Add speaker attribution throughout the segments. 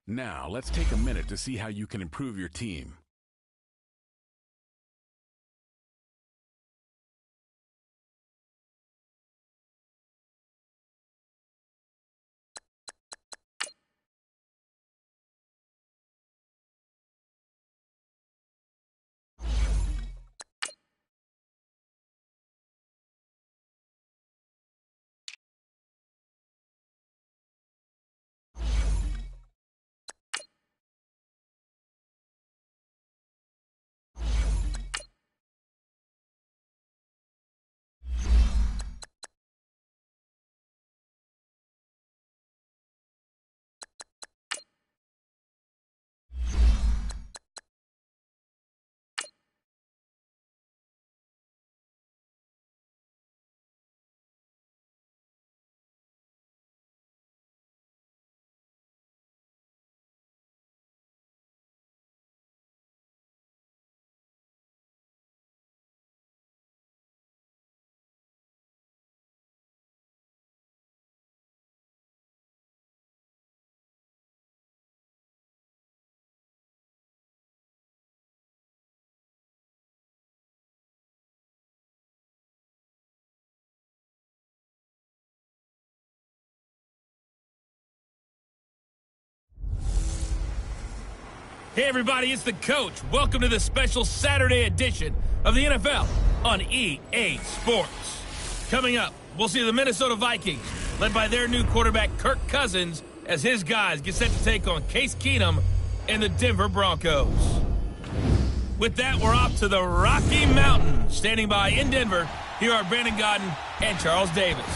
Speaker 1: Now, let's take a minute to see how you can improve your team.
Speaker 2: Hey everybody, it's the coach. Welcome to the special Saturday edition of the NFL on EA Sports. Coming up, we'll see the Minnesota Vikings, led by their new quarterback Kirk Cousins, as his guys get set to take on Case Keenum and the Denver Broncos. With that, we're off to the Rocky Mountains. Standing by in Denver, here are Brandon Godden and Charles Davis.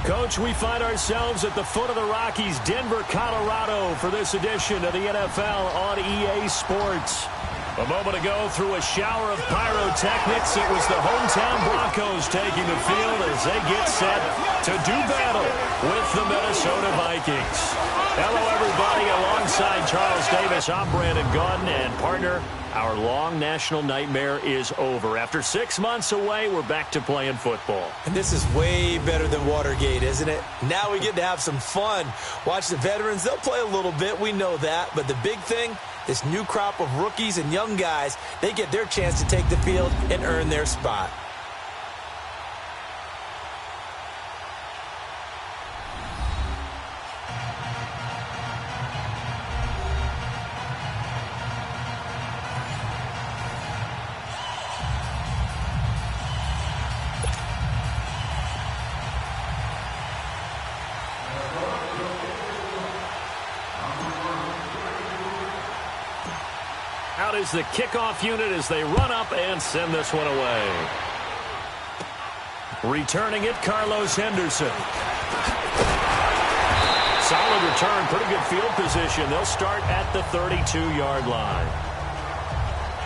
Speaker 3: Coach, we find ourselves at the foot of the Rockies, Denver, Colorado, for this edition of the NFL on EA Sports. A moment ago, through a shower of pyrotechnics, it was the hometown Broncos taking the field as they get set to do battle with the Minnesota Vikings. Hello, everybody. Alongside Charles Davis, I'm Brandon Godden, and partner, our long national nightmare is over. After 6 months away, we're back to playing football.
Speaker 4: And this is way better than Watergate, isn't it? Now we get to have some fun. Watch the veterans. They'll play a little bit. We know that. But the big thing, this new crop of rookies and young guys, they get their chance to take the field and earn their spot.
Speaker 3: Out is the kickoff unit as they run up and send this one away. Returning it, Carlos Henderson. Solid return, pretty good field position. They'll start at the 32-yard line.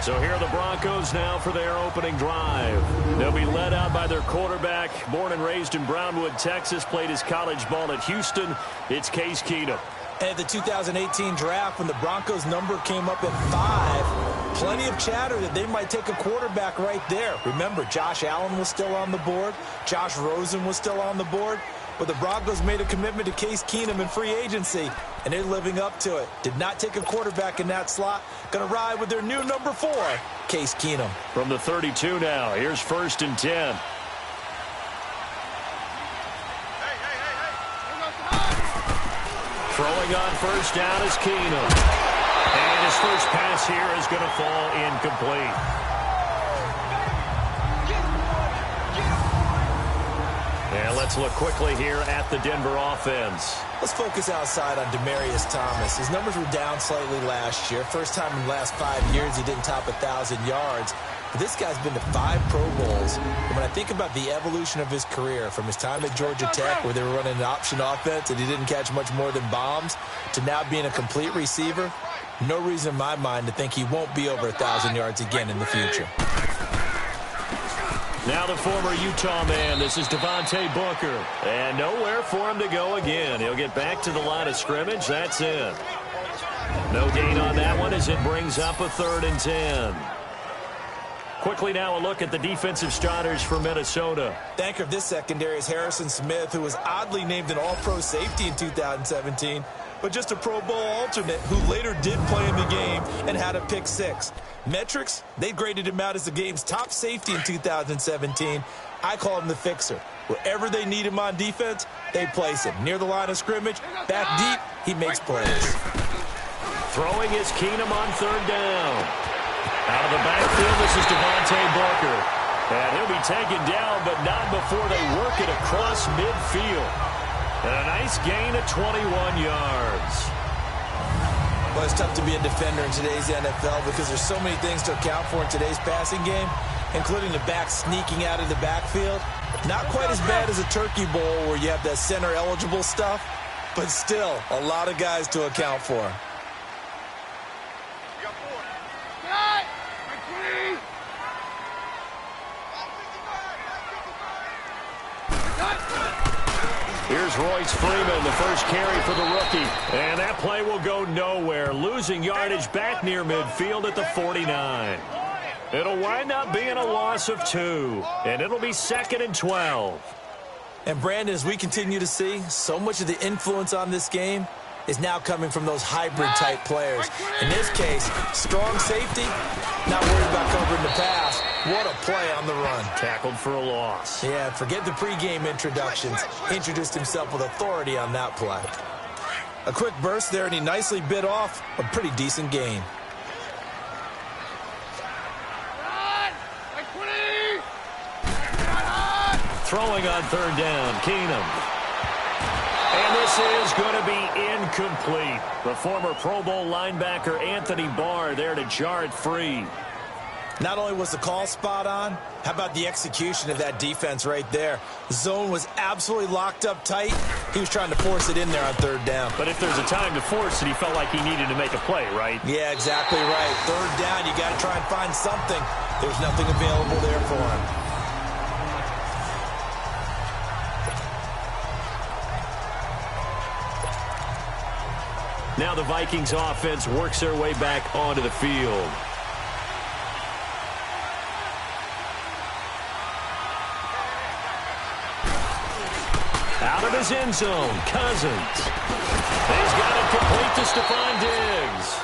Speaker 3: So here are the Broncos now for their opening drive. They'll be led out by their quarterback, born and raised in Brownwood, Texas, played his college ball at Houston. It's Case Keenum.
Speaker 4: At the 2018 draft, when the Broncos number came up at 5, plenty of chatter that they might take a quarterback right there. Remember, Josh Allen was still on the board. Josh Rosen was still on the board. But the Broncos made a commitment to Case Keenum in free agency, and they're living up to it. Did not take a quarterback in that slot. Going to ride with their new number 4, Case Keenum.
Speaker 3: From the 32 now, here's 1st and 10. Throwing on first down is Keenum. And his first pass here is going to fall incomplete. And Let's look quickly here at the Denver offense.
Speaker 4: Let's focus outside on Demaryius Thomas. His numbers were down slightly last year. First time in the last 5 years he didn't top 1,000 yards. But this guy's been to 5 Pro Bowls. And when I think about the evolution of his career, from his time at Georgia Tech, where they were running an option offense and he didn't catch much more than bombs, to now being a complete receiver, no reason in my mind to think he won't be over 1,000 yards again in the future.
Speaker 3: Now the former Utah man, this is Devontae Booker. And nowhere for him to go again. He'll get back to the line of scrimmage. That's it. No gain on that one as it brings up a 3rd and 10. Quickly now a look at the defensive starters for Minnesota.
Speaker 4: The anchor of this secondary is Harrison Smith, who was oddly named an All-Pro safety in 2017, but just a Pro Bowl alternate who later did play in the game and had a pick 6. Metrics, they graded him out as the game's top safety in 2017. I call him the fixer. Wherever they need him on defense, they place him. Near the line of scrimmage, back deep, he makes plays.
Speaker 3: Throwing is Keenum on 3rd down. Out of the backfield, this is Devontae Booker. And he'll be taken down, but not before they work it across midfield. And a nice gain of 21 yards.
Speaker 4: Well, it's tough to be a defender in today's NFL because there's so many things to account for in today's passing game, including the back sneaking out of the backfield. Not quite as bad as a Turkey Bowl where you have that center-eligible stuff, but still a lot of guys to account for.
Speaker 3: Here's Royce Freeman, the first carry for the rookie. And that play will go nowhere, losing yardage back near midfield at the 49. It'll wind up being a loss of 2, and it'll be 2nd and 12.
Speaker 4: And Brandon, as we continue to see, so much of the influence on this game is now coming from those hybrid-type players. In this case, strong safety, not worried about covering the pass. What a play on the run.
Speaker 3: Tackled for a loss.
Speaker 4: Yeah, forget the pregame introductions. Introduced himself with authority on that play. A quick burst there, and he nicely bit off a pretty decent gain.
Speaker 3: Throwing on 3rd down, Keenum. And this is going to be incomplete. The former Pro Bowl linebacker Anthony Barr there to jar it free.
Speaker 4: Not only was the call spot on, how about the execution of that defense right there? The zone was absolutely locked up tight. He was trying to force it in there on 3rd down.
Speaker 3: But if there's a time to force it, he felt like he needed to make a play, right?
Speaker 4: Yeah, exactly right. 3rd down, you got to try and find something. There's nothing available there for him.
Speaker 3: Now the Vikings offense works their way back onto the field. Out of his end zone, Cousins. He's got it complete to Stephon Diggs.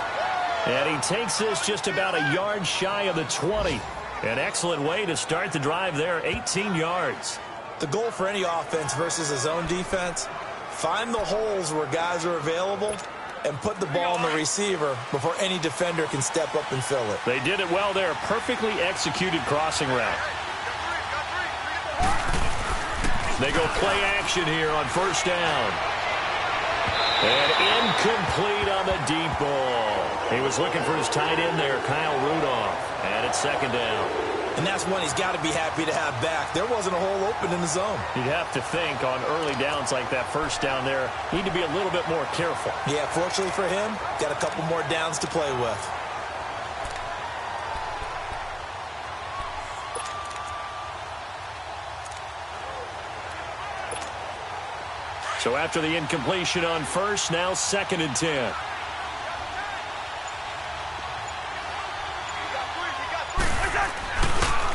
Speaker 3: And he takes this just about a yard shy of the 20. An excellent way to start the drive there, 18 yards.
Speaker 4: The goal for any offense versus a zone defense, find the holes where guys are available and put the ball on the receiver before any defender can step up and fill it.
Speaker 3: They did it well there. Perfectly executed crossing route. They go play action here on 1st down. And incomplete on the deep ball. He was looking for his tight end there, Kyle Rudolph. And it's 2nd down.
Speaker 4: And that's one he's got to be happy to have back. There wasn't a hole open in the zone.
Speaker 3: You'd have to think on early downs like that 1st down there, need to be a little bit more careful.
Speaker 4: Yeah, fortunately for him, got a couple more downs to play with.
Speaker 3: So after the incompletion on 1st, now 2nd and 10.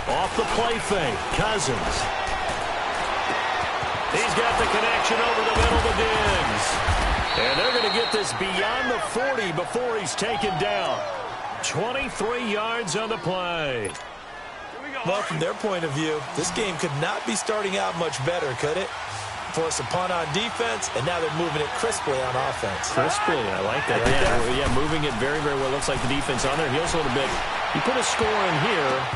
Speaker 3: Off the play fake, Cousins. He's got the connection over the middle to Diggs. And they're going to get this beyond the 40 before he's taken down. 23 yards on the play.
Speaker 4: Well, from their point of view, this game could not be starting out much better, could it? Force a punt on defense, and now they're moving it crisply on offense.
Speaker 3: Crisply, I like that. Yeah, moving it very, very well. Looks like the defense on their heels a little bit. You put a score in here,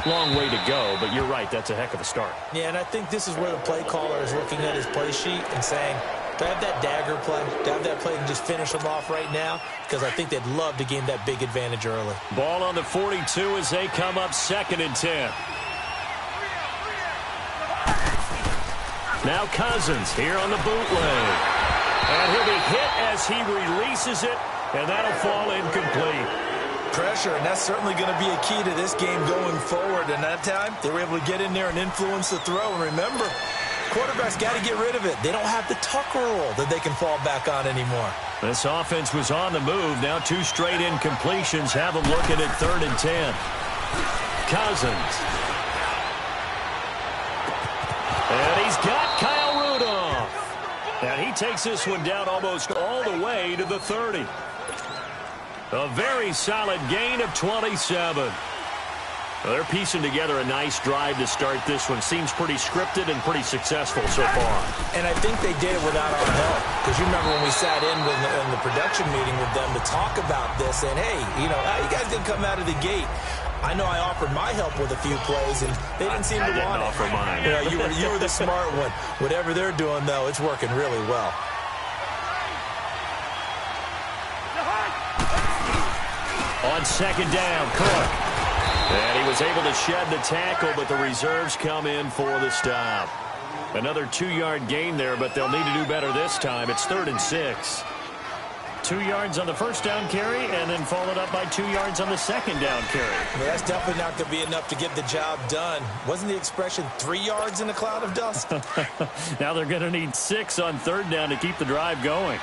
Speaker 3: long way to go, but you're right, that's a heck of a start.
Speaker 4: Yeah, and I think this is where the play caller is looking at his play sheet and saying, do I have that dagger play? Do I have that play and just finish them off right now? Because I think they'd love to gain that big advantage early.
Speaker 3: Ball on the 42 as they come up 2nd and 10. Now Cousins here on the bootleg. And he'll be hit as he releases it, and that'll fall incomplete.
Speaker 4: Pressure, and that's certainly going to be a key to this game going forward. And that time, they were able to get in there and influence the throw. And remember, quarterbacks got to get rid of it. They don't have the Tucker rule that they can fall back on anymore.
Speaker 3: This offense was on the move. Now 2 straight incompletions have them looking at 3rd and 10. Cousins. And he's got Kyle Rudolph. And he takes this one down almost all the way to the 30. A very solid gain of 27. Well, they're piecing together a nice drive to start this one. Seems pretty scripted and pretty successful so far.
Speaker 4: And I think they did it without our help. Because you remember when we sat in the production meeting with them to talk about this. And, hey, you know, how you guys didn't come out of the gate? I know I offered my help with a few plays, and they didn't seem to want it.
Speaker 3: I didn't offer mine.
Speaker 4: You were the smart one. Whatever they're doing, though, it's working really well.
Speaker 3: On 2nd down, Cook. And he was able to shed the tackle, but the reserves come in for the stop. Another 2-yard gain there, but they'll need to do better this time. It's 3rd and 6. 2 yards on the first down carry, and then followed up by 2 yards on the second down carry.
Speaker 4: Well, that's definitely not going to be enough to get the job done. Wasn't the expression 3 yards in a cloud of dust?
Speaker 3: Now they're going to need 6 on 3rd down to keep the drive going.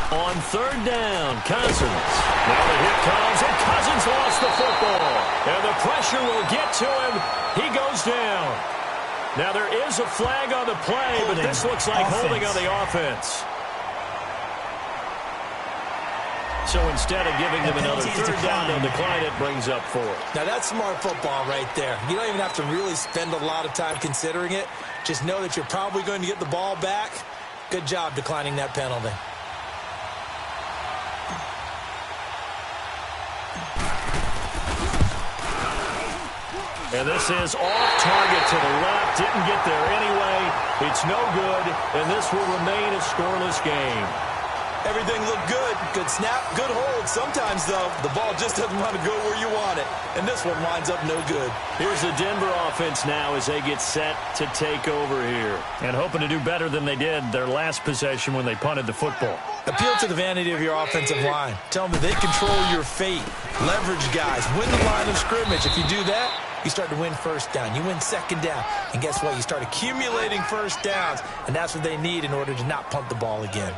Speaker 3: On 3rd down, Cousins. Now the hit comes, and Cousins lost the football. And the pressure will get to him. He goes down. Now there is a flag on the play, but this looks like holding on the offense. So instead of giving them another 3rd down, they'll decline it, brings up 4.
Speaker 4: Now that's smart football right there. You don't even have to really spend a lot of time considering it. Just know that you're probably going to get the ball back. Good job declining that penalty.
Speaker 3: And this is off target to the left. Didn't get there anyway. It's no good, and this will remain a scoreless game.
Speaker 4: Everything looked good. Good snap, good hold. Sometimes, though, the ball just doesn't want to go where you want it. And this one winds up no good.
Speaker 3: Here's the Denver offense now as they get set to take over here. And hoping to do better than they did their last possession when they punted the football.
Speaker 4: Appeal to the vanity of your offensive line. Tell them that they control your fate. Leverage guys. Win the line of scrimmage. If you do that, you start to win 1st down. You win 2nd down. And guess what? You start accumulating 1st downs. And that's what they need in order to not punt the ball again.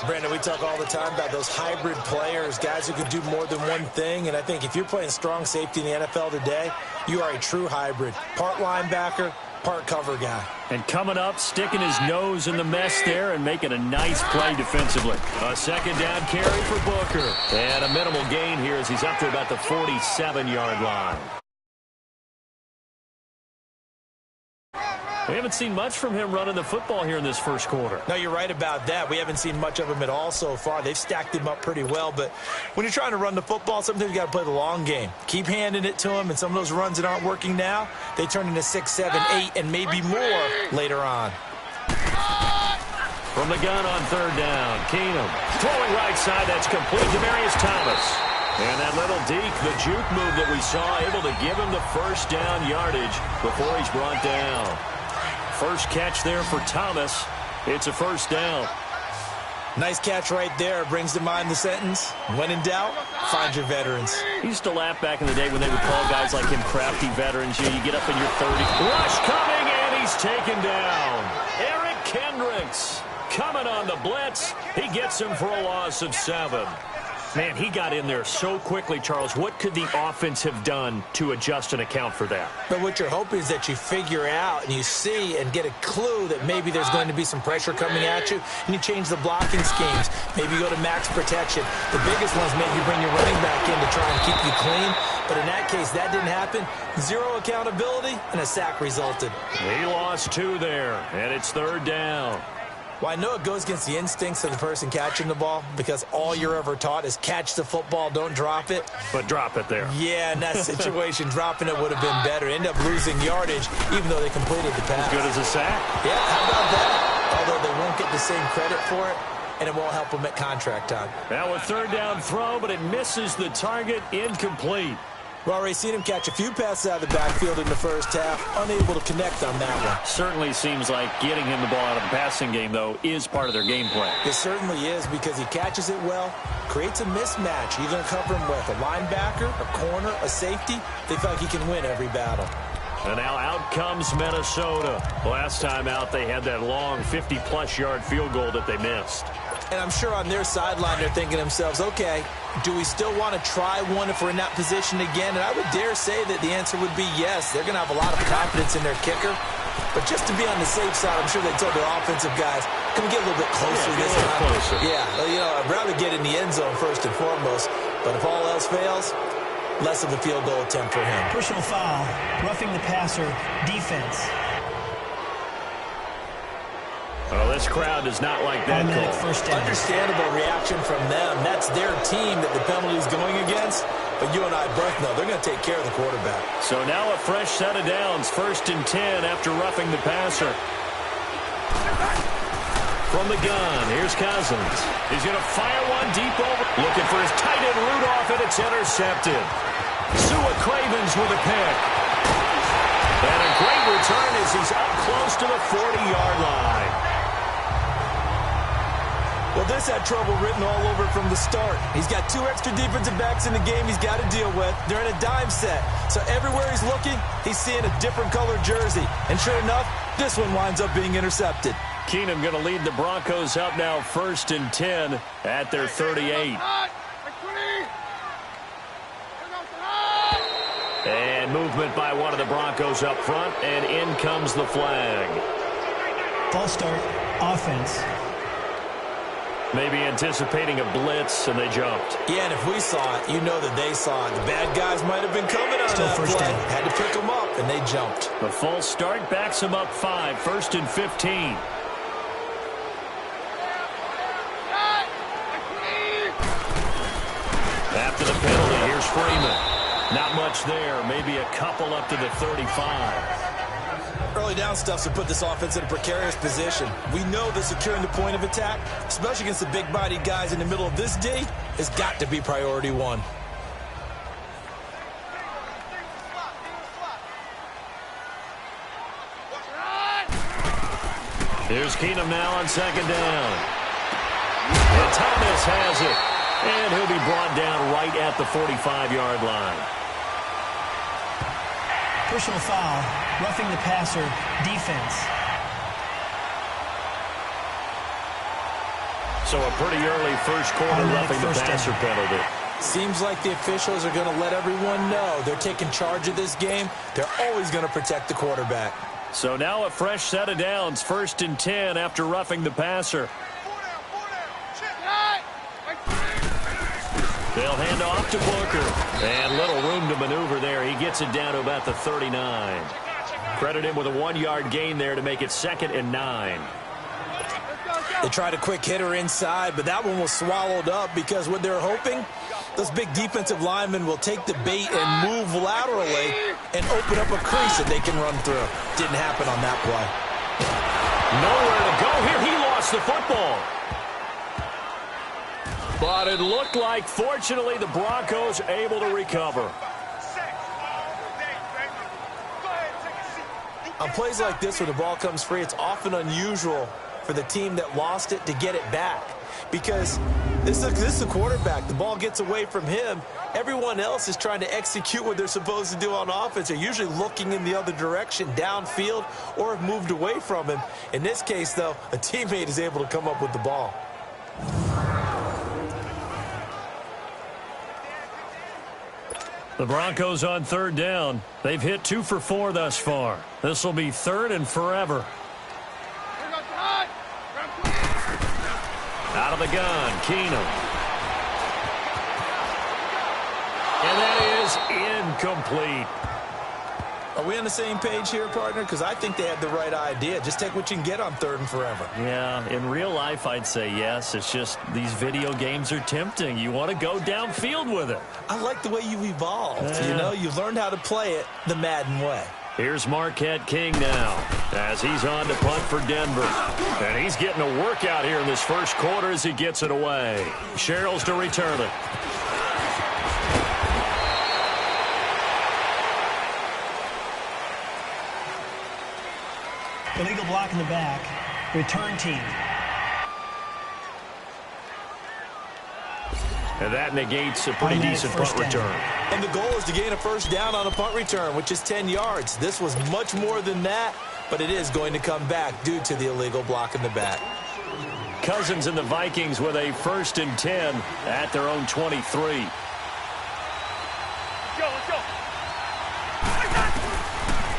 Speaker 4: Brandon, we talk all the time about those hybrid players, guys who can do more than one thing. And I think if you're playing strong safety in the NFL today, you are a true hybrid. Part linebacker, part cover guy.
Speaker 3: And coming up, sticking his nose in the mess there and making a nice play defensively. A 2nd down carry for Booker. And a minimal gain here as he's up to about the 47-yard line. We haven't seen much from him running the football here in this first quarter.
Speaker 4: No, you're right about that. We haven't seen much of him at all so far. They've stacked him up pretty well, but when you're trying to run the football, sometimes you got to play the long game. Keep handing it to him, and some of those runs that aren't working now, they turn into 6, 7, 8, and maybe more later on.
Speaker 3: From the gun on 3rd down, Keenum. Throwing right side, that's complete to Demarius Thomas. And that little deke, the juke move that we saw, able to give him the 1st down yardage before he's brought down. First catch there for Thomas. It's a 1st down.
Speaker 4: Nice catch right there. Brings to mind the sentence, when in doubt, find your veterans.
Speaker 3: He used to laugh back in the day when they would call guys like him crafty veterans. You get up in your 30s. Rush coming, and he's taken down. Eric Kendricks coming on the blitz. He gets him for a loss of 7. Man, he got in there so quickly, Charles. What could the offense have done to adjust and account for that?
Speaker 4: But what you're hoping is that you figure out and you see and get a clue that maybe there's going to be some pressure coming at you, and you change the blocking schemes. Maybe you go to max protection. The biggest one is maybe you bring your running back in to try and keep you clean. But in that case, that didn't happen. 0 accountability, and a sack resulted.
Speaker 3: He lost 2 there, and it's 3rd down.
Speaker 4: Well, I know it goes against the instincts of the person catching the ball because all you're ever taught is catch the football, don't drop it.
Speaker 3: But drop it there.
Speaker 4: Yeah, in that situation, dropping it would have been better. End up losing yardage, even though they completed the pass.
Speaker 3: As good as a sack.
Speaker 4: Yeah, how about that? Although they won't get the same credit for it, and it won't help them at contract time.
Speaker 3: Now a third down throw, but it misses the target, incomplete.
Speaker 4: We've already seen him catch a few passes out of the backfield in the first half, unable to connect on that one.
Speaker 3: Certainly seems like getting him the ball out of the passing game, though, is part of their game plan.
Speaker 4: It certainly is because he catches it well, creates a mismatch. You're going to cover him with a linebacker, a corner, a safety. They feel like he can win every battle.
Speaker 3: And now out comes Minnesota. Last time out, they had that long 50-plus yard field goal that they missed.
Speaker 4: And I'm sure on their sideline they're thinking to themselves, okay, do we still want to try one if we're in that position again? And I would dare say that the answer would be yes. They're going to have a lot of confidence in their kicker. But just to be on the safe side, I'm sure they told their offensive guys, can we get a little bit closer this time?
Speaker 3: Closer.
Speaker 4: Yeah, I'd rather get in the end zone first and foremost. But if all else fails, less of a field goal attempt for him.
Speaker 5: Personal foul, roughing the passer, defense.
Speaker 3: Oh, this crowd does not like that call.
Speaker 5: First down.
Speaker 4: Understandable reaction from them. That's their team that the penalty is going against. But you and I both know they're going to take care of the quarterback.
Speaker 3: So now a fresh set of downs, 1st and 10 after roughing the passer. From the gun, here's Cousins. He's going to fire one deep over. Looking for his tight end Rudolph, and it's intercepted. Sua Cravens with a pick. And a great return as he's up close to the 40-yard line.
Speaker 4: Well, this had trouble written all over from the start. He's got 2 extra defensive backs in the game he's got to deal with. They're in a dime set. So everywhere he's looking, he's seeing a different color jersey. And sure enough, this one winds up being intercepted.
Speaker 3: Keenum going to lead the Broncos up now 1st and 10 at their 38. And movement by one of the Broncos up front, and in comes the flag.
Speaker 5: False start, offense.
Speaker 3: Maybe anticipating a blitz, and they jumped.
Speaker 4: Yeah, and if we saw it, you know that they saw it. The bad guys might have been coming on
Speaker 5: Still
Speaker 4: that
Speaker 5: first
Speaker 4: play.
Speaker 5: down.
Speaker 4: Had to pick them up, and they jumped.
Speaker 3: The false start backs them up 5, 1st and 15. After the penalty, here's Freeman. Not much there, maybe a couple up to the 35.
Speaker 4: Early down stuff to put this offense in a precarious position. We know that securing the point of attack, especially against the big-bodied guys in the middle of this D, has got to be priority one.
Speaker 3: Here's Keenum now on 2nd down. And Thomas has it. And he'll be brought down right at the 45-yard line.
Speaker 5: Personal foul, roughing the passer, defense.
Speaker 3: So a pretty early first quarter roughing the passer penalty.
Speaker 4: Seems like the officials are going to let everyone know they're taking charge of this game. They're always going to protect the quarterback.
Speaker 3: So now a fresh set of downs, 1st and 10 after roughing the passer. They'll hand off to Booker. And little room to maneuver there. He gets it down to about the 39. Credit him with a 1-yard gain there to make it 2nd and 9.
Speaker 4: They tried a quick hitter inside, but that one was swallowed up because what they're hoping, those big defensive linemen will take the bait and move laterally and open up a crease that they can run through. Didn't happen on that play.
Speaker 3: Nowhere to go here. He lost the football. But it looked like, fortunately, the Broncos able to recover.
Speaker 4: On plays like this where the ball comes free, it's often unusual for the team that lost it to get it back. Because this is a quarterback. The ball gets away from him. Everyone else is trying to execute what they're supposed to do on offense. They're usually looking in the other direction, downfield, or have moved away from him. In this case, though, a teammate is able to come up with the ball.
Speaker 3: The Broncos on 3rd down. They've hit 2 for 4 thus far. This will be 3rd and forever. Out of the gun, Keenum. And that is incomplete.
Speaker 4: Are we on the same page here, partner? Because I think they had the right idea. Just take what you can get on 3rd and forever.
Speaker 3: Yeah, in real life, I'd say yes. It's just these video games are tempting. You want to go downfield with it.
Speaker 4: I like the way you've evolved. You know, you've learned how to play it the Madden way.
Speaker 3: Here's Marquette King now as he's on to punt for Denver. And he's getting a workout here in this first quarter as he gets it away. Sherrills to return it.
Speaker 5: Illegal block in the back. Return team.
Speaker 3: And that negates a pretty decent punt return.
Speaker 4: And the goal is to gain a first down on a punt return, which is 10 yards. This was much more than that, but it is going to come back due to the illegal block in the back.
Speaker 3: Cousins and the Vikings with a 1st and 10 at their own 23.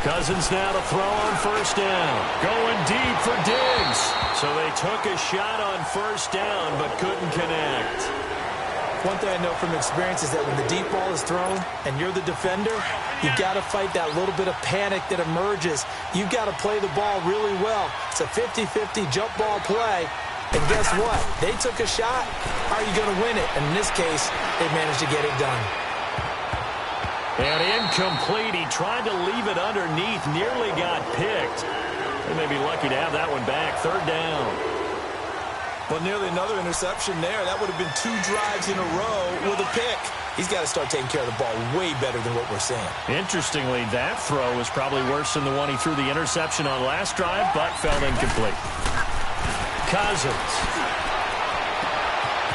Speaker 3: Cousins now to throw on 1st down. Going deep for Diggs. So they took a shot on 1st down but couldn't connect.
Speaker 4: One thing I know from experience is that when the deep ball is thrown and you're the defender, you've got to fight that little bit of panic that emerges. You've got to play the ball really well. It's a 50-50 jump ball play. And guess what? They took a shot. How are you going to win it? And in this case, they managed to get it done.
Speaker 3: And incomplete. He tried to leave it underneath. Nearly got picked. They may be lucky to have that one back. 3rd down.
Speaker 4: Well, nearly another interception there. That would have been 2 drives in a row with a pick. He's got to start taking care of the ball way better than what we're seeing.
Speaker 3: Interestingly, that throw was probably worse than the one he threw the interception on last drive, but fell incomplete. Cousins.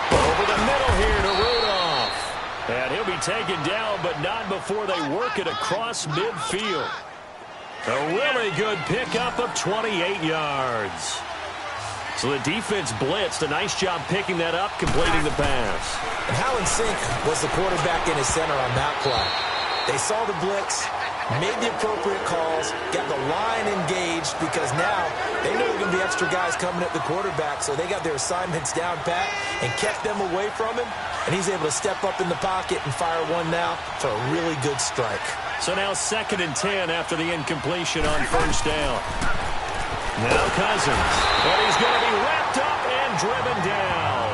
Speaker 3: Over the middle here to Rudolph. And he'll be taken down, but not before they work it across midfield. A really good pickup of 28 yards. So the defense blitzed. A nice job picking that up, completing the pass.
Speaker 4: And Howland Sink was the quarterback in his center on that play. They saw the blitz, made the appropriate calls, got the line engaged because now they know there are going to be extra guys coming at the quarterback, so they got their assignments down pat and kept them away from him, and he's able to step up in the pocket and fire one now for a really good strike.
Speaker 3: So now 2nd and 10 after the incompletion on 1st down. Now Cousins, but he's going to be wrapped up and driven down.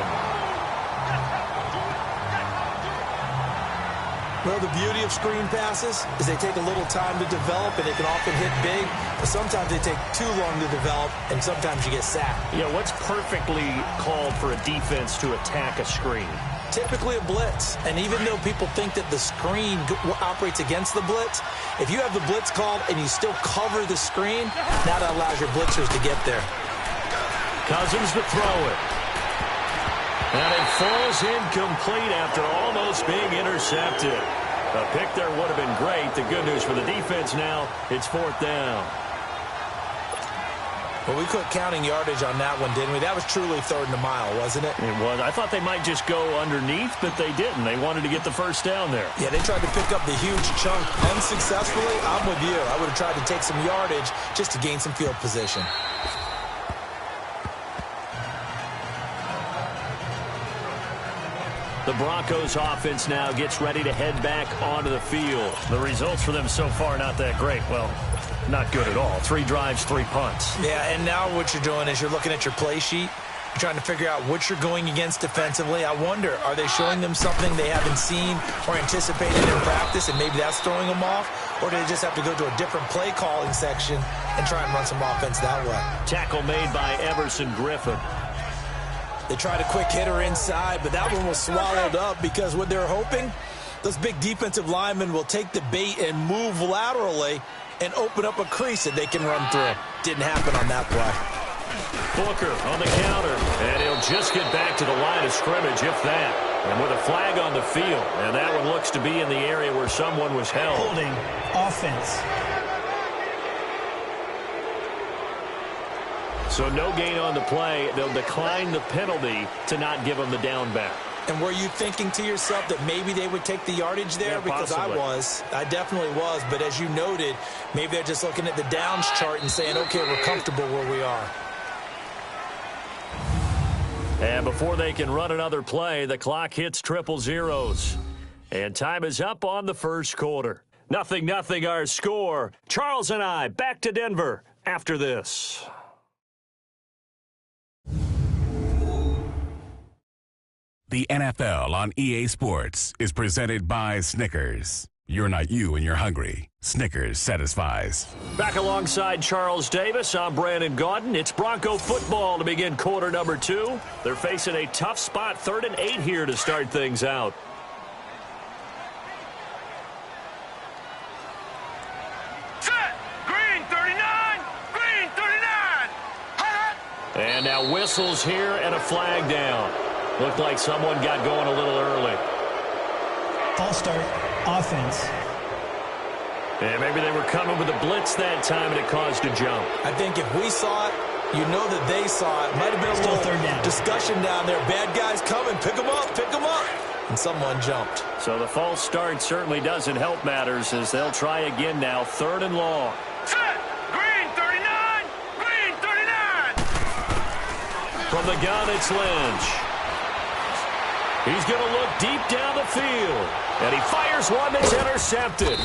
Speaker 4: Well, the beauty of screen passes is they take a little time to develop, and they can often hit big, but sometimes they take too long to develop, and sometimes you get sacked.
Speaker 3: Yeah, what's perfectly called for a defense to attack a screen?
Speaker 4: Typically a blitz, and even though people think that the screen operates against the blitz, if you have the blitz called and you still cover the screen, now that allows your blitzers to get there.
Speaker 3: Cousins to throw it. And it falls incomplete after almost being intercepted. A pick there would have been great. The good news for the defense now, it's 4th down.
Speaker 4: Well, we quit counting yardage on that one, didn't we? That was truly 3rd and a mile, wasn't it?
Speaker 3: It was. I thought they might just go underneath, but they didn't. They wanted to get the 1st down there.
Speaker 4: Yeah, they tried to pick up the huge chunk unsuccessfully. I'm with you. I would have tried to take some yardage just to gain some field position.
Speaker 3: The Broncos offense now gets ready to head back onto the field. The results for them so far not that great. Well, not good at all. 3 drives, 3 punts.
Speaker 4: Yeah, and now what you're doing is you're looking at your play sheet. You're trying to figure out what you're going against defensively. I wonder, are they showing them something they haven't seen or anticipated in practice, and maybe that's throwing them off? Or do they just have to go to a different play calling section and try and run some offense that way?
Speaker 3: Tackle made by Everson Griffin.
Speaker 4: They tried a quick hitter inside, but that one was swallowed up because what they're hoping, those big defensive linemen will take the bait and move laterally and open up a crease that they can run through. Didn't happen on that play.
Speaker 3: Booker on the counter, and he'll just get back to the line of scrimmage, if that. And with a flag on the field, and that one looks to be in the area where someone was held.
Speaker 5: Holding offense.
Speaker 3: So no gain on the play. They'll decline the penalty to not give them the down back.
Speaker 4: And were you thinking to yourself that maybe they would take the yardage there?
Speaker 3: Yeah,
Speaker 4: because
Speaker 3: possibly.
Speaker 4: I definitely was. But as you noted, maybe they're just looking at the downs chart and saying, okay, we're comfortable where we are.
Speaker 3: And before they can run another play, the clock hits triple zeros. And time is up on the first quarter. 0-0 our score. Charles and I back to Denver after this.
Speaker 1: The NFL on EA Sports is presented by Snickers. You're not you when you're hungry. Snickers satisfies.
Speaker 3: Back alongside Charles Davis, I'm Brandon Gaudin. It's Bronco football to begin quarter number 2. They're facing a tough spot, 3rd and 8 here to start things out.
Speaker 6: Set! Green 39! Green 39!
Speaker 3: And now whistles here and a flag down. Looked like someone got going a little early.
Speaker 5: False start, offense.
Speaker 3: And maybe they were coming with a blitz that time and it caused a jump.
Speaker 4: I think if we saw it, you know that they saw it. Might have been a
Speaker 5: Still
Speaker 4: little
Speaker 5: third down.
Speaker 4: discussion down there. Bad guys coming. Pick them up. Pick them up. And someone jumped.
Speaker 3: So the false start certainly doesn't help matters as they'll try again now, 3rd and long.
Speaker 6: Set! Green 39! Green 39!
Speaker 3: From the gun, it's Lynch. He's going to look deep down the field. And he fires one that's intercepted.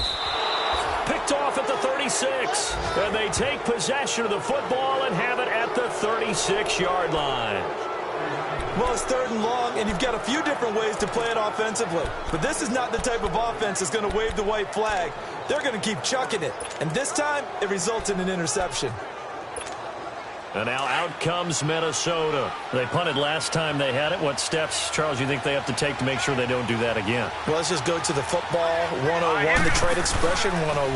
Speaker 3: Picked off at the 36. And they take possession of the football and have it at the 36-yard line.
Speaker 4: Well, it's 3rd and long, and you've got a few different ways to play it offensively. But this is not the type of offense that's going to wave the white flag. They're going to keep chucking it. And this time, it results in an interception.
Speaker 3: And now out comes Minnesota. They punted last time they had it. What steps, Charles, you think they have to take to make sure they don't do that again?
Speaker 4: Well, let's just go to the football 101, the trade expression 101.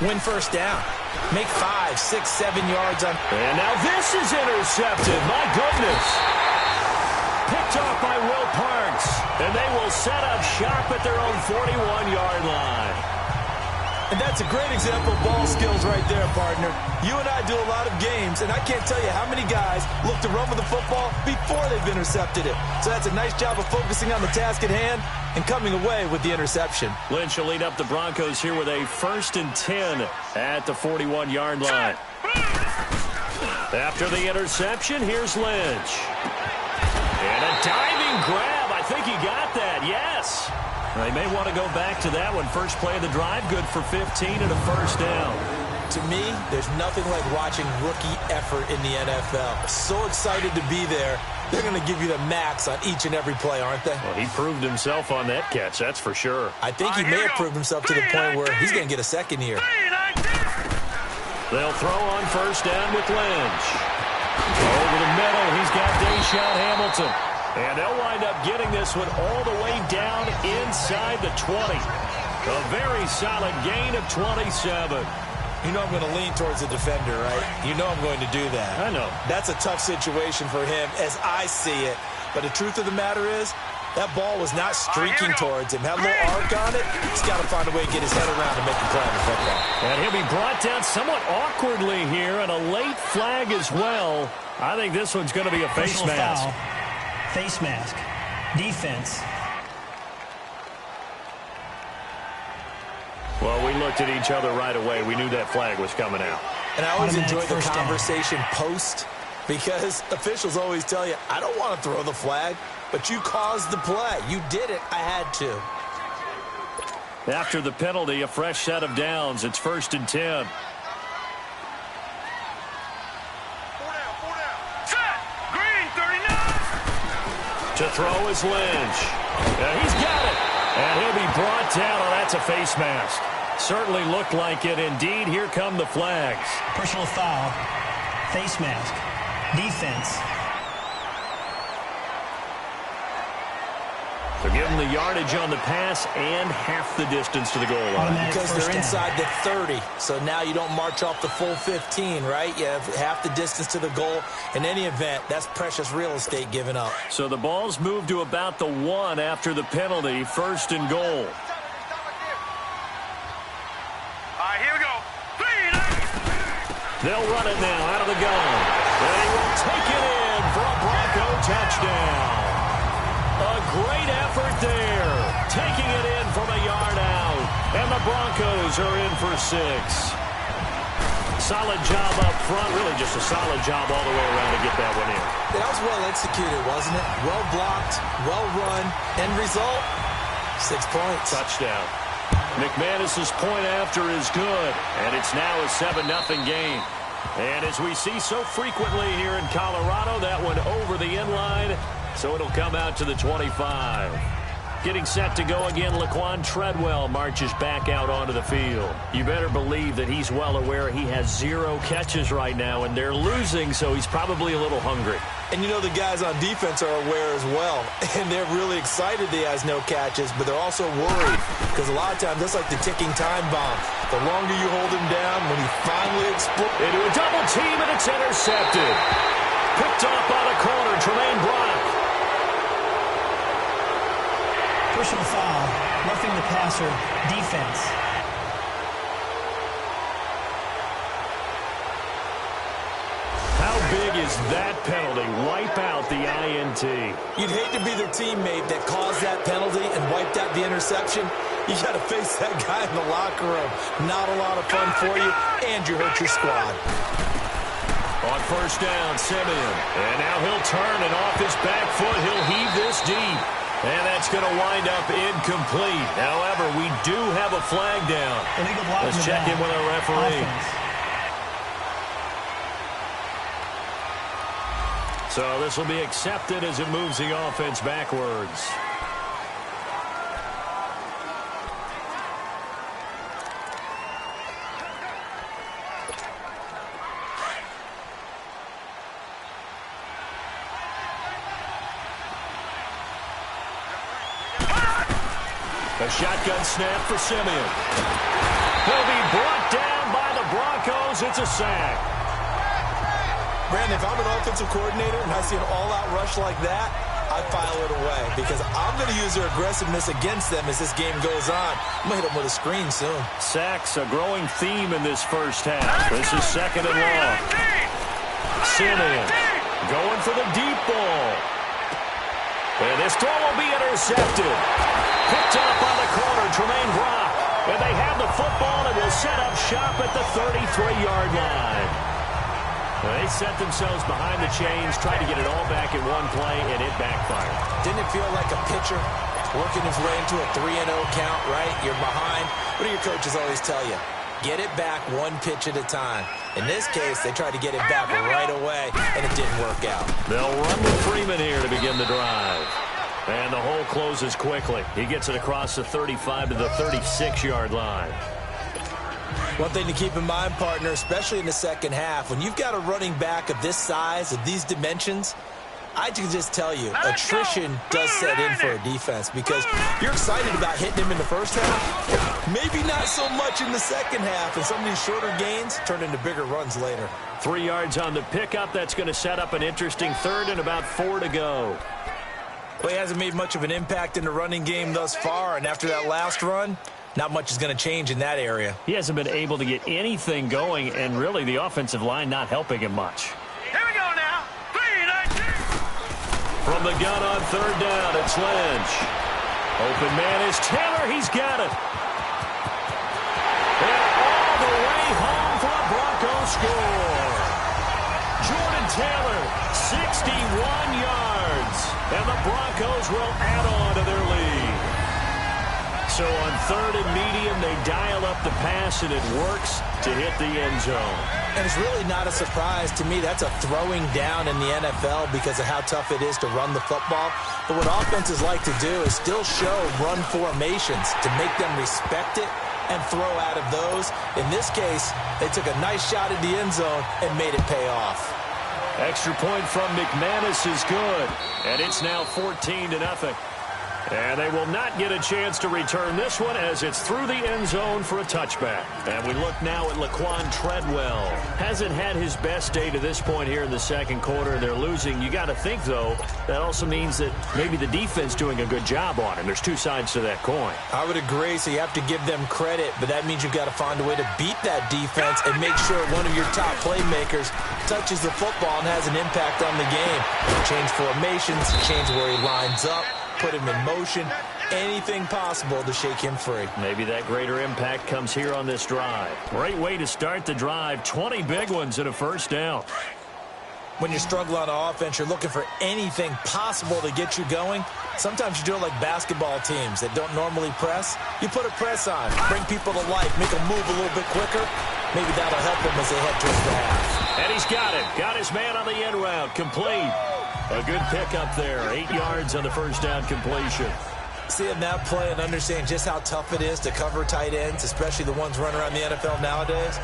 Speaker 4: Win first down. Make 5, 6, 7 yards on.
Speaker 3: And now this is intercepted. My goodness. Picked off by Will Parks. And they will set up shop at their own 41-yard line.
Speaker 4: And that's a great example of ball skills right there, partner. You and I do a lot of games, and I can't tell you how many guys look to run with the football before they've intercepted it. So that's a nice job of focusing on the task at hand and coming away with the interception.
Speaker 3: Lynch will lead up the Broncos here with a 1st and 10 at the 41-yard line. After the interception, here's Lynch. And a diving grab. I think he got that, yes. They may want to go back to that one. First play of the drive, good for 15 and a 1st down.
Speaker 4: To me, there's nothing like watching rookie effort in the NFL. So excited to be there. They're going to give you the max on each and every play, aren't they?
Speaker 3: Well, he proved himself on that catch, that's for sure.
Speaker 4: I think he may have proved himself to the point where he's going to get a second here.
Speaker 3: They'll throw on 1st down with Lynch. Over the middle, he's got Deshaun Hamilton. And they'll wind up getting this one all the way down inside the 20. A very solid gain of 27.
Speaker 4: You know I'm going to lean towards the defender, right? You know I'm going to do that.
Speaker 3: I know.
Speaker 4: That's a tough situation for him as I see it. But the truth of the matter is, that ball was not streaking towards him. Had a little arc on it. He's got to find a way to get his head around to make the play on the football.
Speaker 3: And he'll be brought down somewhat awkwardly here, and a late flag as well. I think this one's going to be a face mask.
Speaker 5: Foul. Face mask. Defense.
Speaker 3: Well, we looked at each other right away. We knew that flag was coming out.
Speaker 4: And I always enjoy the
Speaker 5: First down.
Speaker 4: conversation post because officials always tell you, I don't want to throw the flag, but you caused the play. You did it. I had to.
Speaker 3: After the penalty, a fresh set of downs. It's 1st and 10. To throw is Lynch. And he's got it. And he'll be brought down. Oh, that's a face mask. Certainly looked like it. Indeed, here come the flags.
Speaker 5: Personal foul. Face mask. Defense.
Speaker 3: So give them the yardage on the pass and half the distance to the goal line.
Speaker 5: Automatic
Speaker 4: Because
Speaker 5: first
Speaker 4: they're
Speaker 5: down.
Speaker 4: inside the 30. So now you don't march off the full 15, right? You have half the distance to the goal. In any event, that's precious real estate given up.
Speaker 3: So the ball's moved to about the 1 after the penalty. 1st and goal.
Speaker 6: All right, here we go.
Speaker 3: They'll run it now out of the gun. And he will take it in for a Bronco touchdown. A great effort there. Taking it in from a yard out. And the Broncos are in for 6. Solid job up front. Really just a solid job all the way around to get that one in.
Speaker 4: That was well executed, wasn't it? Well blocked, well run. End result, 6 points.
Speaker 3: Touchdown. McManus's point after is good, and it's now a 7-0 game. And as we see so frequently here in Colorado, that one over the inline, so it'll come out to the 25. Getting set to go again, Laquan Treadwell marches back out onto the field. You better believe that he's well aware he has 0 catches right now, and they're losing, so he's probably a little hungry.
Speaker 4: And you know the guys on defense are aware as well, and they're really excited he has no catches, but they're also worried because a lot of times that's like the ticking time bomb. The longer you hold him down, when he finally explodes.
Speaker 3: Into a double team, and it's intercepted. Picked off by the corner, Tremaine Brock.
Speaker 5: Personal foul, roughing the passer, defense.
Speaker 3: How big is that penalty? Wipe out the INT.
Speaker 4: You'd hate to be the teammate that caused that penalty and wiped out the interception. You got to face that guy in the locker room. Not a lot of fun for you, and you hurt your squad.
Speaker 3: On first down, Simeon. And now he'll turn, and off his back foot, he'll heave this deep. And that's going to wind up incomplete. However, we do have a flag down. Let's check in with our referee. So this will be accepted as it moves the offense backwards. A shotgun snap for Simeon. He'll be brought down by the Broncos. It's a sack.
Speaker 4: Brandon, if I'm an offensive coordinator and I see an all-out rush like that, I file it away because I'm going to use their aggressiveness against them as this game goes on. I'm going to hit them with a screen soon.
Speaker 3: Sacks, a growing theme in this first half. This is second and long. Simeon going for the deep ball. And this throw will be intercepted. Picked off by the corner, Tremaine Brock. And they have the football and will set up shop at the 33-yard line. They set themselves behind the chains, tried to get it all back in one play, and it backfired.
Speaker 4: Didn't it feel like a pitcher working his way into a 3-0 count, right? You're behind. What do your coaches always tell you? Get it back one pitch at a time. In this case, they tried to get it back right away, and it didn't work out.
Speaker 3: They'll run with Freeman here to begin the drive. And the hole closes quickly. He gets it across the 35 to the 36-yard line.
Speaker 4: One thing to keep in mind, partner, especially in the second half, when you've got a running back of this size, of these dimensions, I can just tell you, attrition does set in for a defense because you're excited about hitting him in the first half. Maybe not so much in the second half, and some of these shorter gains turn into bigger runs later.
Speaker 3: 3 yards on the pickup. That's going to set up an interesting third and about 4 to go.
Speaker 4: Well, he hasn't made much of an impact in the running game thus far, and after that last run, not much is going to change in that area.
Speaker 3: He hasn't been able to get anything going, and really the offensive line not helping him much.
Speaker 6: Here we go now. 3-19.
Speaker 3: From the gun on third down, it's Lynch. Open man is Taylor. He's got it. And all the way home for a Broncos score. Jordan Taylor, 61 yards. And the Broncos will add on to their lead. So on third and medium, they dial up the pass, and it works to hit the end zone.
Speaker 4: And it's really not a surprise to me. That's a throwing down in the NFL because of how tough it is to run the football. But what offenses like to do is still show run formations to make them respect it and throw out of those. In this case, they took a nice shot at the end zone and made it pay off.
Speaker 3: Extra point from McManus is good, and it's now 14-0. And they will not get a chance to return this one as it's through the end zone for a touchback. And we look now at Laquan Treadwell. Hasn't had his best day to this point here in the second quarter, and they're losing. You got to think, though, that also means that maybe the defense doing a good job on him. There's two sides to that coin.
Speaker 4: I would agree, so you have to give them credit, but that means you've got to find a way to beat that defense and make sure one of your top playmakers touches the football and has an impact on the game. Change formations, change where he lines up, put him in motion, anything possible to shake him free.
Speaker 3: Maybe that greater impact comes here on this drive. Great way to start the drive. 20 big ones and a first down.
Speaker 4: When you're struggling on offense, you're looking for anything possible to get you going. Sometimes you do it like basketball teams that don't normally press. You put a press on, bring people to life, make them move a little bit quicker. Maybe that'll help them as they head towards the half.
Speaker 3: And he's got it. Got his man on the end route. Complete. A good pickup there. 8 yards on the first down completion.
Speaker 4: Seeing that play and understanding just how tough it is to cover tight ends, especially the ones running around the NFL nowadays,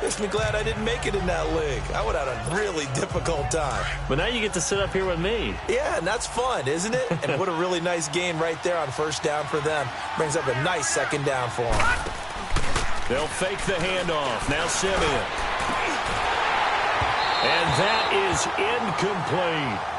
Speaker 4: makes me glad I didn't make it in that league. I would have had a really difficult time.
Speaker 3: But now you get to sit up here with me.
Speaker 4: Yeah, and that's fun, isn't it? And what a really nice game right there on first down for them. Brings up a nice second down for them.
Speaker 3: They'll fake the handoff. Now Simeon. And that is incomplete.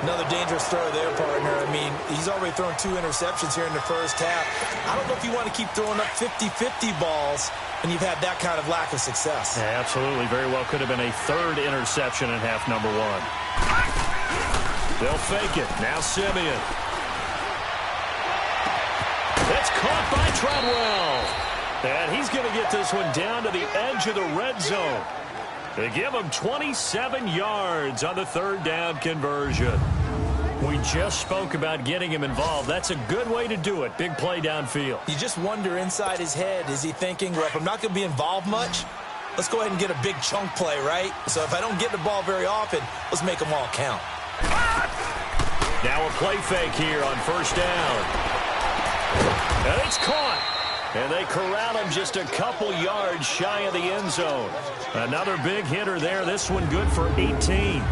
Speaker 4: Another dangerous throw there, partner. I mean, he's already thrown 2 interceptions here in the first half. I don't know if you want to keep throwing up 50-50 balls when you've had that kind of lack of success.
Speaker 3: Yeah, absolutely. Very well could have been a 3rd interception in half number 1. They'll fake it. Now Simeon. It's caught by Treadwell. And he's going to get this one down to the edge of the red zone. They give him 27 yards on the 3rd down conversion. We just spoke about getting him involved. That's a good way to do it. Big play downfield.
Speaker 4: You just wonder inside his head, is he thinking, well, if I'm not going to be involved much, let's go ahead and get a big chunk play, right? So if I don't get the ball very often, let's make them all count.
Speaker 3: Now a play fake here on first down. And it's caught. And they corral him just a couple yards shy of the end zone. Another big hitter there. This one good for 18.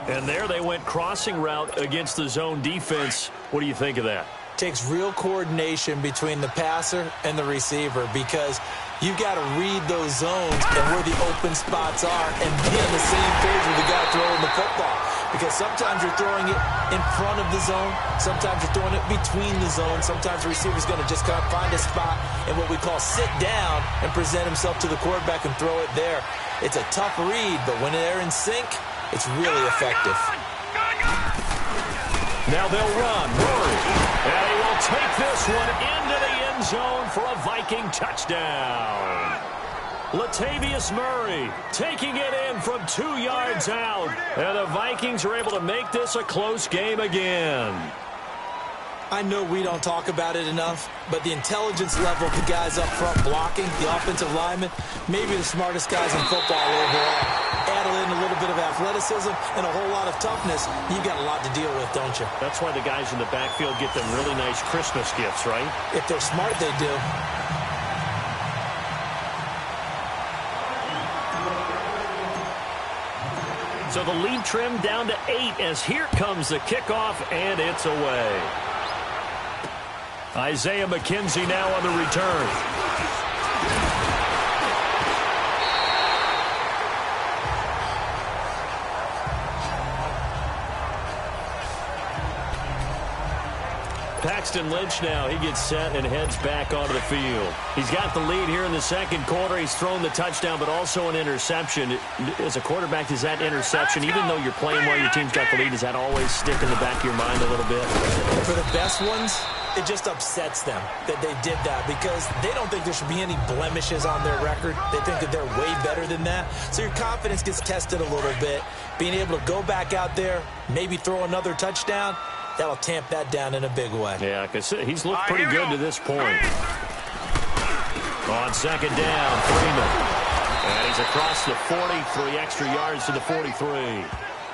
Speaker 3: And there they went crossing route against the zone defense. What do you think of that?
Speaker 4: Takes real coordination between the passer and the receiver because you've got to read those zones and where the open spots are and be on the same page with the guy throwing the football. Because sometimes you're throwing it in front of the zone. Sometimes you're throwing it between the zones. Sometimes the receiver's going to just kind of find a spot and what we call sit down and present himself to the quarterback and throw it there. It's a tough read, but when they're in sync, it's really effective.
Speaker 3: Now they'll run. Murray. And he will take this one into the end zone for a Viking touchdown. Latavius Murray taking it in from 2 yards out. And the Vikings are able to make this a close game again.
Speaker 4: I know we don't talk about it enough, but the intelligence level of the guys up front blocking, the offensive linemen, maybe the smartest guys in football overall. Add in a little bit of athleticism and a whole lot of toughness, you've got a lot to deal with, don't you?
Speaker 3: That's why the guys in the backfield get them really nice Christmas gifts, right?
Speaker 4: If they're smart, they do.
Speaker 3: So the lead trimmed down to 8 as here comes the kickoff, and it's away. Isaiah McKenzie now on the return. Paxton Lynch now, he gets set and heads back onto the field. He's got the lead here in the second quarter. He's thrown the touchdown, but also an interception. As a quarterback, does that interception, even though you're playing while your team's got the lead, does that always stick in the back of your mind a little bit?
Speaker 4: For the best ones, it just upsets them that they did that because they don't think there should be any blemishes on their record. They think that they're way better than that. So your confidence gets tested a little bit. Being able to go back out there, maybe throw another touchdown, that'll tamp that down in a big way.
Speaker 3: Yeah, because he's looked pretty good to this point. On second down, Freeman. And he's across the 40, 3 extra yards to the 43.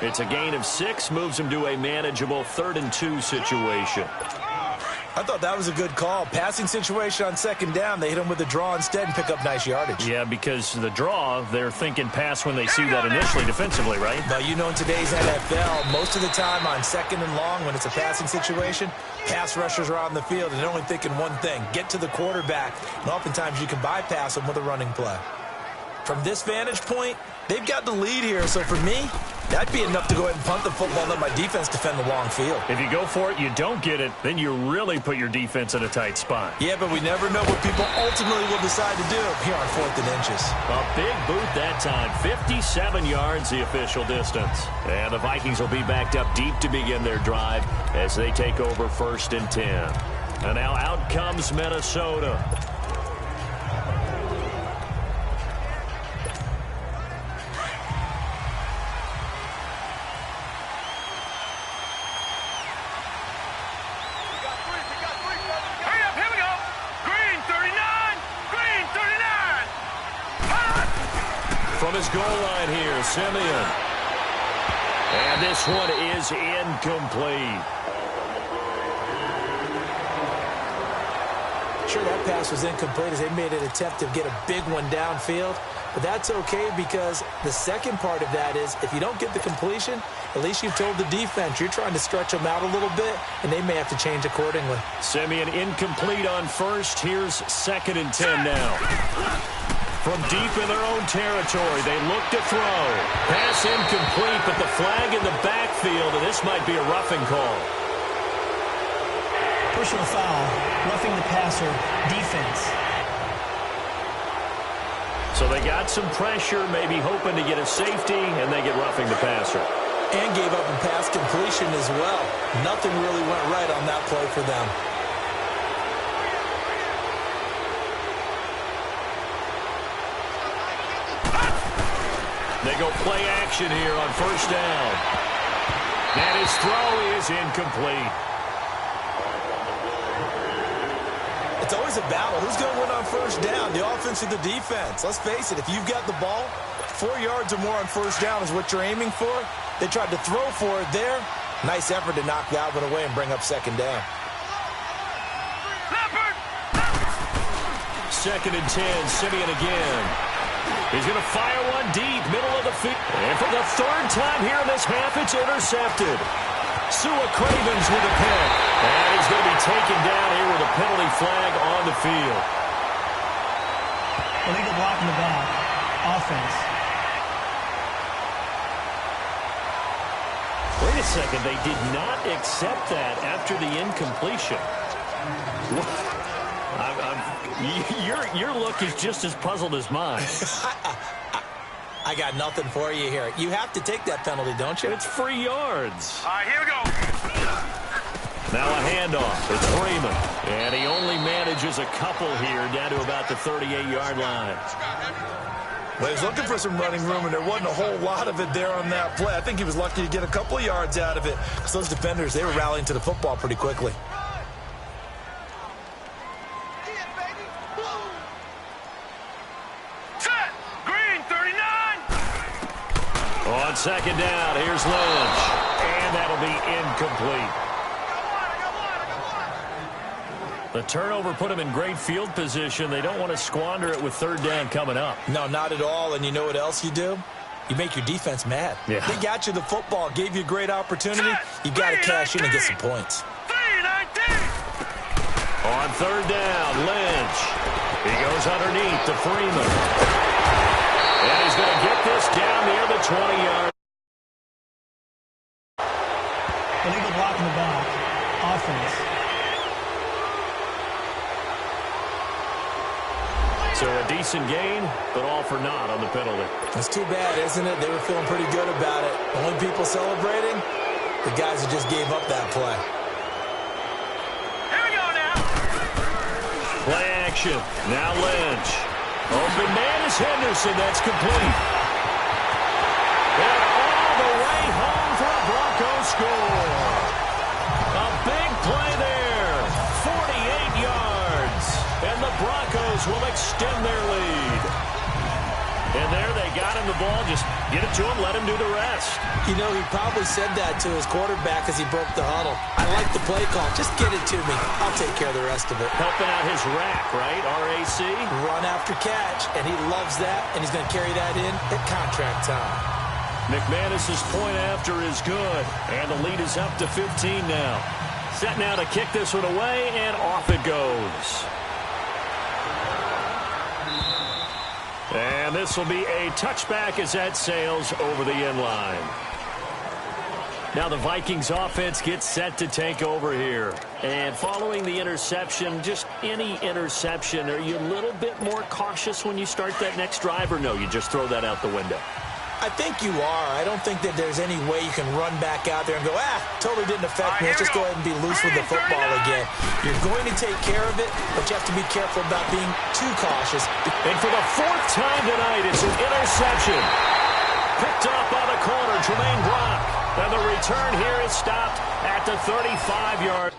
Speaker 3: It's a gain of 6, moves him to a manageable 3rd and 2 situation.
Speaker 4: I thought that was a good call. Passing situation on second down, they hit him with a draw instead and pick up nice yardage.
Speaker 3: Yeah, because the draw, they're thinking pass when they see that initially defensively, right?
Speaker 4: But you know in today's NFL, most of the time on second and long when it's a passing situation, pass rushers are on the field and they're only thinking one thing, get to the quarterback. And oftentimes you can bypass them with a running play. From this vantage point, they've got the lead here. So for me, that'd be enough to go ahead and punt the football and let my defense defend the long field.
Speaker 3: If you go for it, you don't get it, then you really put your defense in a tight spot.
Speaker 4: Yeah, but we never know what people ultimately will decide to do here on 4th and inches.
Speaker 3: A big boot that time. 57 yards, the official distance. And the Vikings will be backed up deep to begin their drive as they take over 1st and 10. And now out comes Minnesota. From his goal line here, Simeon. And this one is incomplete.
Speaker 4: Sure, that pass was incomplete as they made an attempt to get a big one downfield. But that's okay because the second part of that is if you don't get the completion, at least you've told the defense you're trying to stretch them out a little bit, and they may have to change accordingly.
Speaker 3: Simeon incomplete on first. Here's 2nd and 10 now. From deep in their own territory, they look to throw. Pass incomplete, but the flag in the backfield, and this might be a roughing call.
Speaker 5: Personal foul, roughing the passer, defense.
Speaker 3: So they got some pressure, maybe hoping to get a safety, and they get roughing the passer.
Speaker 4: And gave up a pass completion as well. Nothing really went right on that play for them.
Speaker 3: They go play action here on first down. And his throw is incomplete.
Speaker 4: It's always a battle. Who's going to win on first down, the offense or the defense? Let's face it, if you've got the ball, 4 yards or more on first down is what you're aiming for. They tried to throw for it there. Nice effort to knock that one away and bring up 2nd down.
Speaker 3: 2nd and 10, Simeon again. He's going to fire one deep, middle of the field. And for the 3rd time here in this half, it's intercepted. Sua Cravens with a pick. And he's going to be taken down here with a penalty flag on the field.
Speaker 5: Illegal block in the back. Offense.
Speaker 3: Wait a second. They did not accept that after the incompletion. Your look is just as puzzled as mine.
Speaker 4: I got nothing for you here. You have to take that penalty, don't you?
Speaker 3: It's free yards.
Speaker 6: All right, here we go.
Speaker 3: Now a handoff. It's Freeman. And he only manages a couple here down to about the 38-yard line.
Speaker 4: Well, he was looking for some running room, and there wasn't a whole lot of it there on that play. I think he was lucky to get a couple of yards out of it because those defenders, they were rallying to the football pretty quickly.
Speaker 6: Set. Green, 39.
Speaker 3: On 2nd down, here's Lynch. And that'll be incomplete. The turnover put them in great field position. They don't want to squander it with 3rd down coming up.
Speaker 4: No, not at all. And you know what else you do? You make your defense mad.
Speaker 3: Yeah.
Speaker 4: They got you the football, gave you a great opportunity. You got to cash in and get some points.
Speaker 6: 319.
Speaker 3: On 3rd down, Lynch. He goes underneath to Freeman. And he's going to get this down near the 20-yard.
Speaker 5: Illegal block in the back. Offense.
Speaker 3: So a decent gain, but all for naught on the penalty.
Speaker 4: It's too bad, isn't it? They were feeling pretty good about it. Only people celebrating, the guys who just gave up that play.
Speaker 6: Here we go now.
Speaker 3: Play action. Now Lynch. Open man is Henderson. That's complete. And all the way home for a Broncos score. A big play there. 48 yards. And the Broncos will extend their lead. And there they got him the ball. Just get it to him, let him do the rest.
Speaker 4: You know, he probably said that to his quarterback as he broke the huddle. I like the play call. Just get it to me. I'll take care of the rest of it.
Speaker 3: Helping out his rack, right? RAC.
Speaker 4: Run after catch, and he loves that, and he's going to carry that in at contract time.
Speaker 3: McManus's point after is good, and the lead is up to 15 now. Set now to kick this one away, and off it goes. And this will be a touchback as that sails over the end line. Now the Vikings offense gets set to take over here. And following the interception, just any interception, are you a little bit more cautious when you start that next drive, or no, you just throw that out the window?
Speaker 4: I think you are. I don't think that there's any way you can run back out there and go, totally didn't affect me. Let's just go ahead and be loose with the football again. You're going to take care of it, but you have to be careful about being too cautious.
Speaker 3: And for the 4th time tonight, it's an interception. Picked up by the corner, Tremaine Brock. And the return here is stopped at the 35-yard.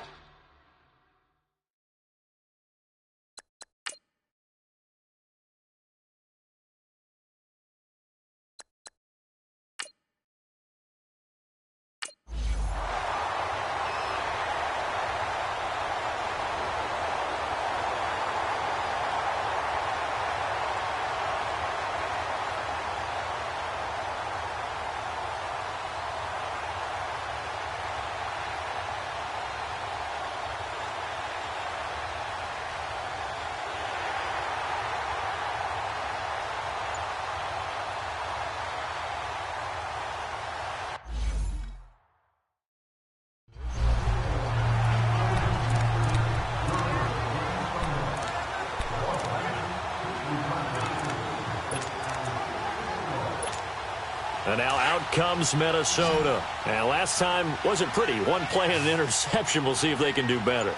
Speaker 3: And now out comes Minnesota. And last time wasn't pretty. One play and an interception. We'll see if they can do better.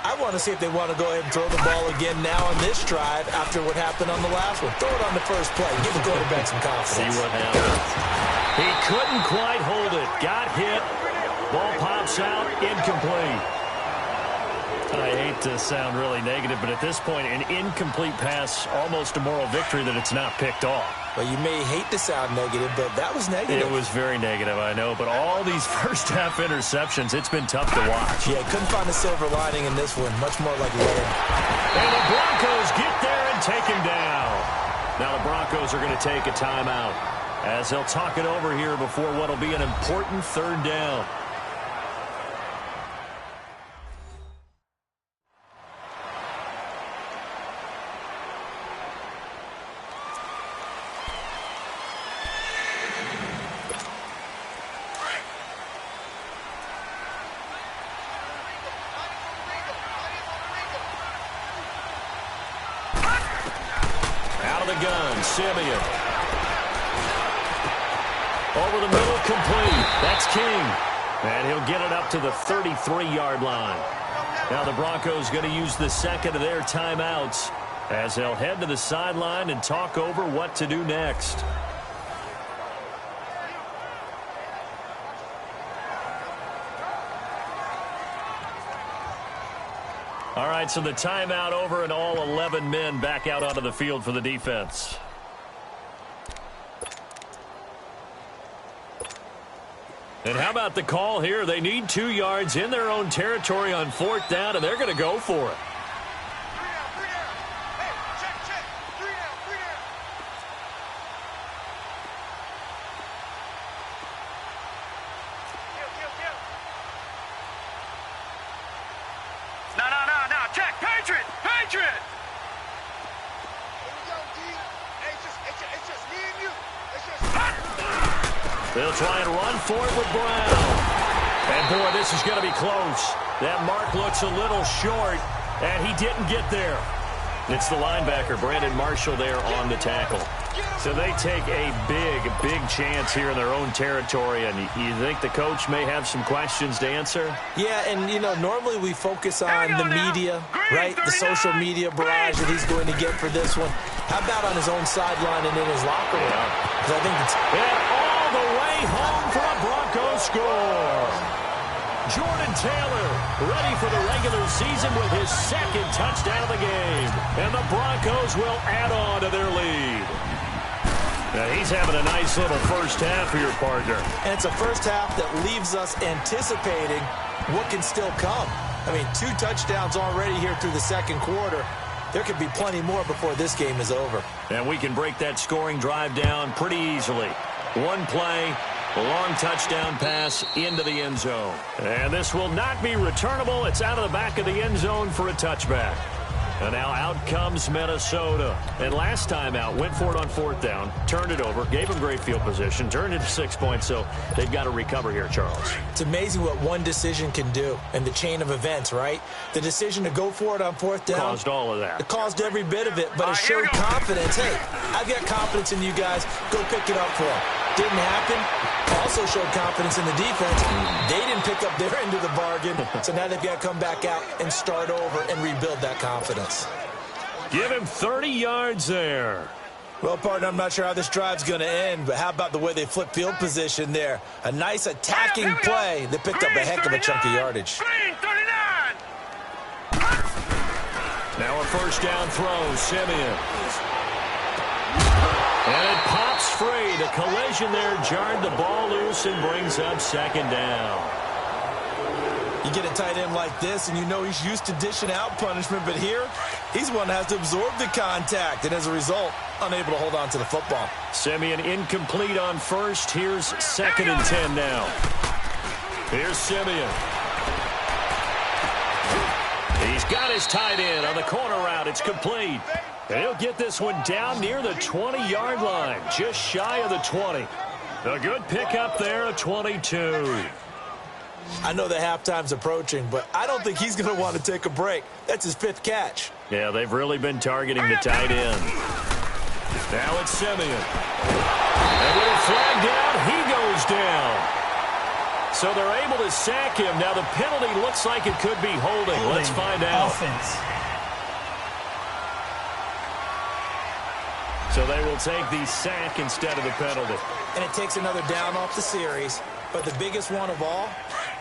Speaker 4: I want to see if they want to go ahead and throw the ball again now on this drive after what happened on the last one. Throw it on the first play. Give the quarterback some confidence.
Speaker 3: See what happens. He couldn't quite hold it. Got hit. Ball pops out. Incomplete. I hate to sound really negative, but at this point, an incomplete pass, almost a moral victory that it's not picked off.
Speaker 4: Well, you may hate to sound negative, but that was negative.
Speaker 3: It was very negative, I know. But all these first-half interceptions, it's been tough to watch.
Speaker 4: Yeah, couldn't find a silver lining in this one. Much more like lead.
Speaker 3: And the Broncos get there and take him down. Now the Broncos are going to take a timeout as they'll talk it over here before what will be an important third down. Simeon. Over the middle, complete. That's King. And he'll get it up to the 33-yard line. Now the Broncos going to use the second of their timeouts as they'll head to the sideline and talk over what to do next. All right, so the timeout over and all 11 men back out onto the field for the defense. And how about the call here? They need 2 yards in their own territory on 4th down, and they're going to go for it. They'll try and run for it with Brown. And, boy, this is going to be close. That mark looks a little short, and he didn't get there. It's the linebacker, Brandon Marshall, there on the tackle. So they take a big chance here in their own territory, and you think the coach may have some questions to answer?
Speaker 4: Yeah, and, you know, normally we focus on the media, right? The social media barrage that he's going to get for this one. How about on his own sideline and in his locker room? Because I think it's...
Speaker 3: the way home for a Broncos score. Jordan Taylor ready for the regular season with his second touchdown of the game. And the Broncos will add on to their lead. Now he's having a nice little first half for your partner.
Speaker 4: And it's a first half that leaves us anticipating what can still come. I mean, 2 touchdowns already here through the second quarter. There could be plenty more before this game is over.
Speaker 3: And we can break that scoring drive down pretty easily. One play, a long touchdown pass into the end zone. And this will not be returnable. It's out of the back of the end zone for a touchback. And now out comes Minnesota. And last time out, went for it on 4th down, turned it over, gave them great field position, turned it to 6 points, so they've got to recover here, Charles.
Speaker 4: It's amazing what one decision can do in the chain of events, right? The decision to go for it on 4th down.
Speaker 3: Caused all of that.
Speaker 4: It caused every bit of it, but it showed confidence. Hey, I've got confidence in you guys. Go pick it up for them. Didn't happen. Also showed confidence in the defense. They didn't pick up their end of the bargain, so now they've got to come back out and start over and rebuild that confidence.
Speaker 3: Give him 30 yards there.
Speaker 4: Well, partner, I'm not sure how this drive's going to end, but how about the way they flip field position there? A nice attacking play that picked up a heck of a chunk of yardage.
Speaker 3: Now a first down throw, Simeon. And it pops free. The collision there jarred the ball loose and brings up second down.
Speaker 4: You get a tight end like this, and you know he's used to dishing out punishment, but here, he's one that has to absorb the contact, and as a result, unable to hold on to the football.
Speaker 3: Simeon incomplete on first. Here's 2nd and 10 now. Here's Simeon. He's got his tight end on the corner route. It's complete. And he'll get this one down near the 20-yard line, just shy of the 20. A good pickup there, a 22.
Speaker 4: I know that halftime's approaching, but I don't think he's going to want to take a break. That's his 5th catch.
Speaker 3: Yeah, they've really been targeting the tight end. Now it's Simeon. And with a flag down, So they're able to sack him. Now the penalty looks like it could be holding. Let's find out.
Speaker 5: Offense.
Speaker 3: So they will take the sack instead of the penalty.
Speaker 4: And it takes another down off the series. But the biggest one of all,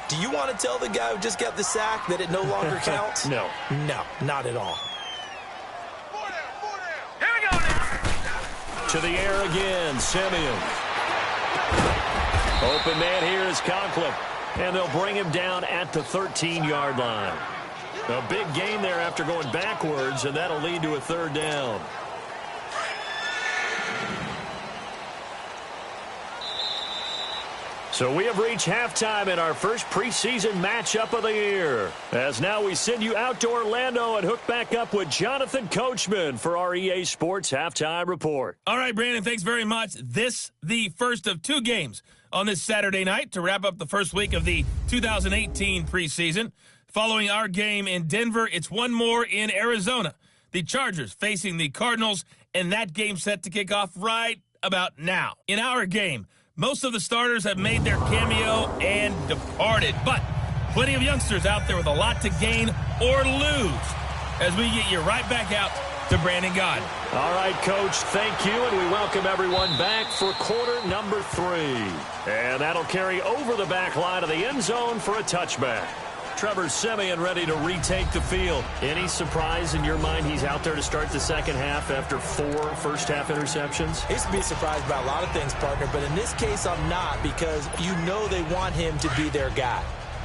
Speaker 4: do you want to tell the guy who just got the sack that it no longer counts?
Speaker 3: No.
Speaker 4: No, not at all.
Speaker 6: Here we go now.
Speaker 3: To the air again, Simeon. Open man here is Conklin. And they'll bring him down at the 13-yard line. A big gain there after going backwards, and that'll lead to a third down. So we have reached halftime in our first preseason matchup of the year. As now we send you out to Orlando and hook back up with Jonathan Coachman for our EA Sports Halftime Report.
Speaker 2: All right, Brandon, thanks very much. This, the first of two games on this Saturday night to wrap up the first week of the 2018 preseason. Following our game in Denver, it's one more in Arizona. The Chargers facing the Cardinals, and that game set to kick off right about now. In our game, most of the starters have made their cameo and departed, but plenty of youngsters out there with a lot to gain or lose as we get you right back out to Brandon Gaudin.
Speaker 3: All right, Coach, thank you, and we welcome everyone back for quarter number 3. And that'll carry over the back line of the end zone for a touchback. Trevor Siemian ready to retake the field. Any surprise in your mind he's out there to start the second half after 4 first-half interceptions?
Speaker 4: He's to be surprised by a lot of things, partner, but in this case I'm not, because you know they want him to be their guy.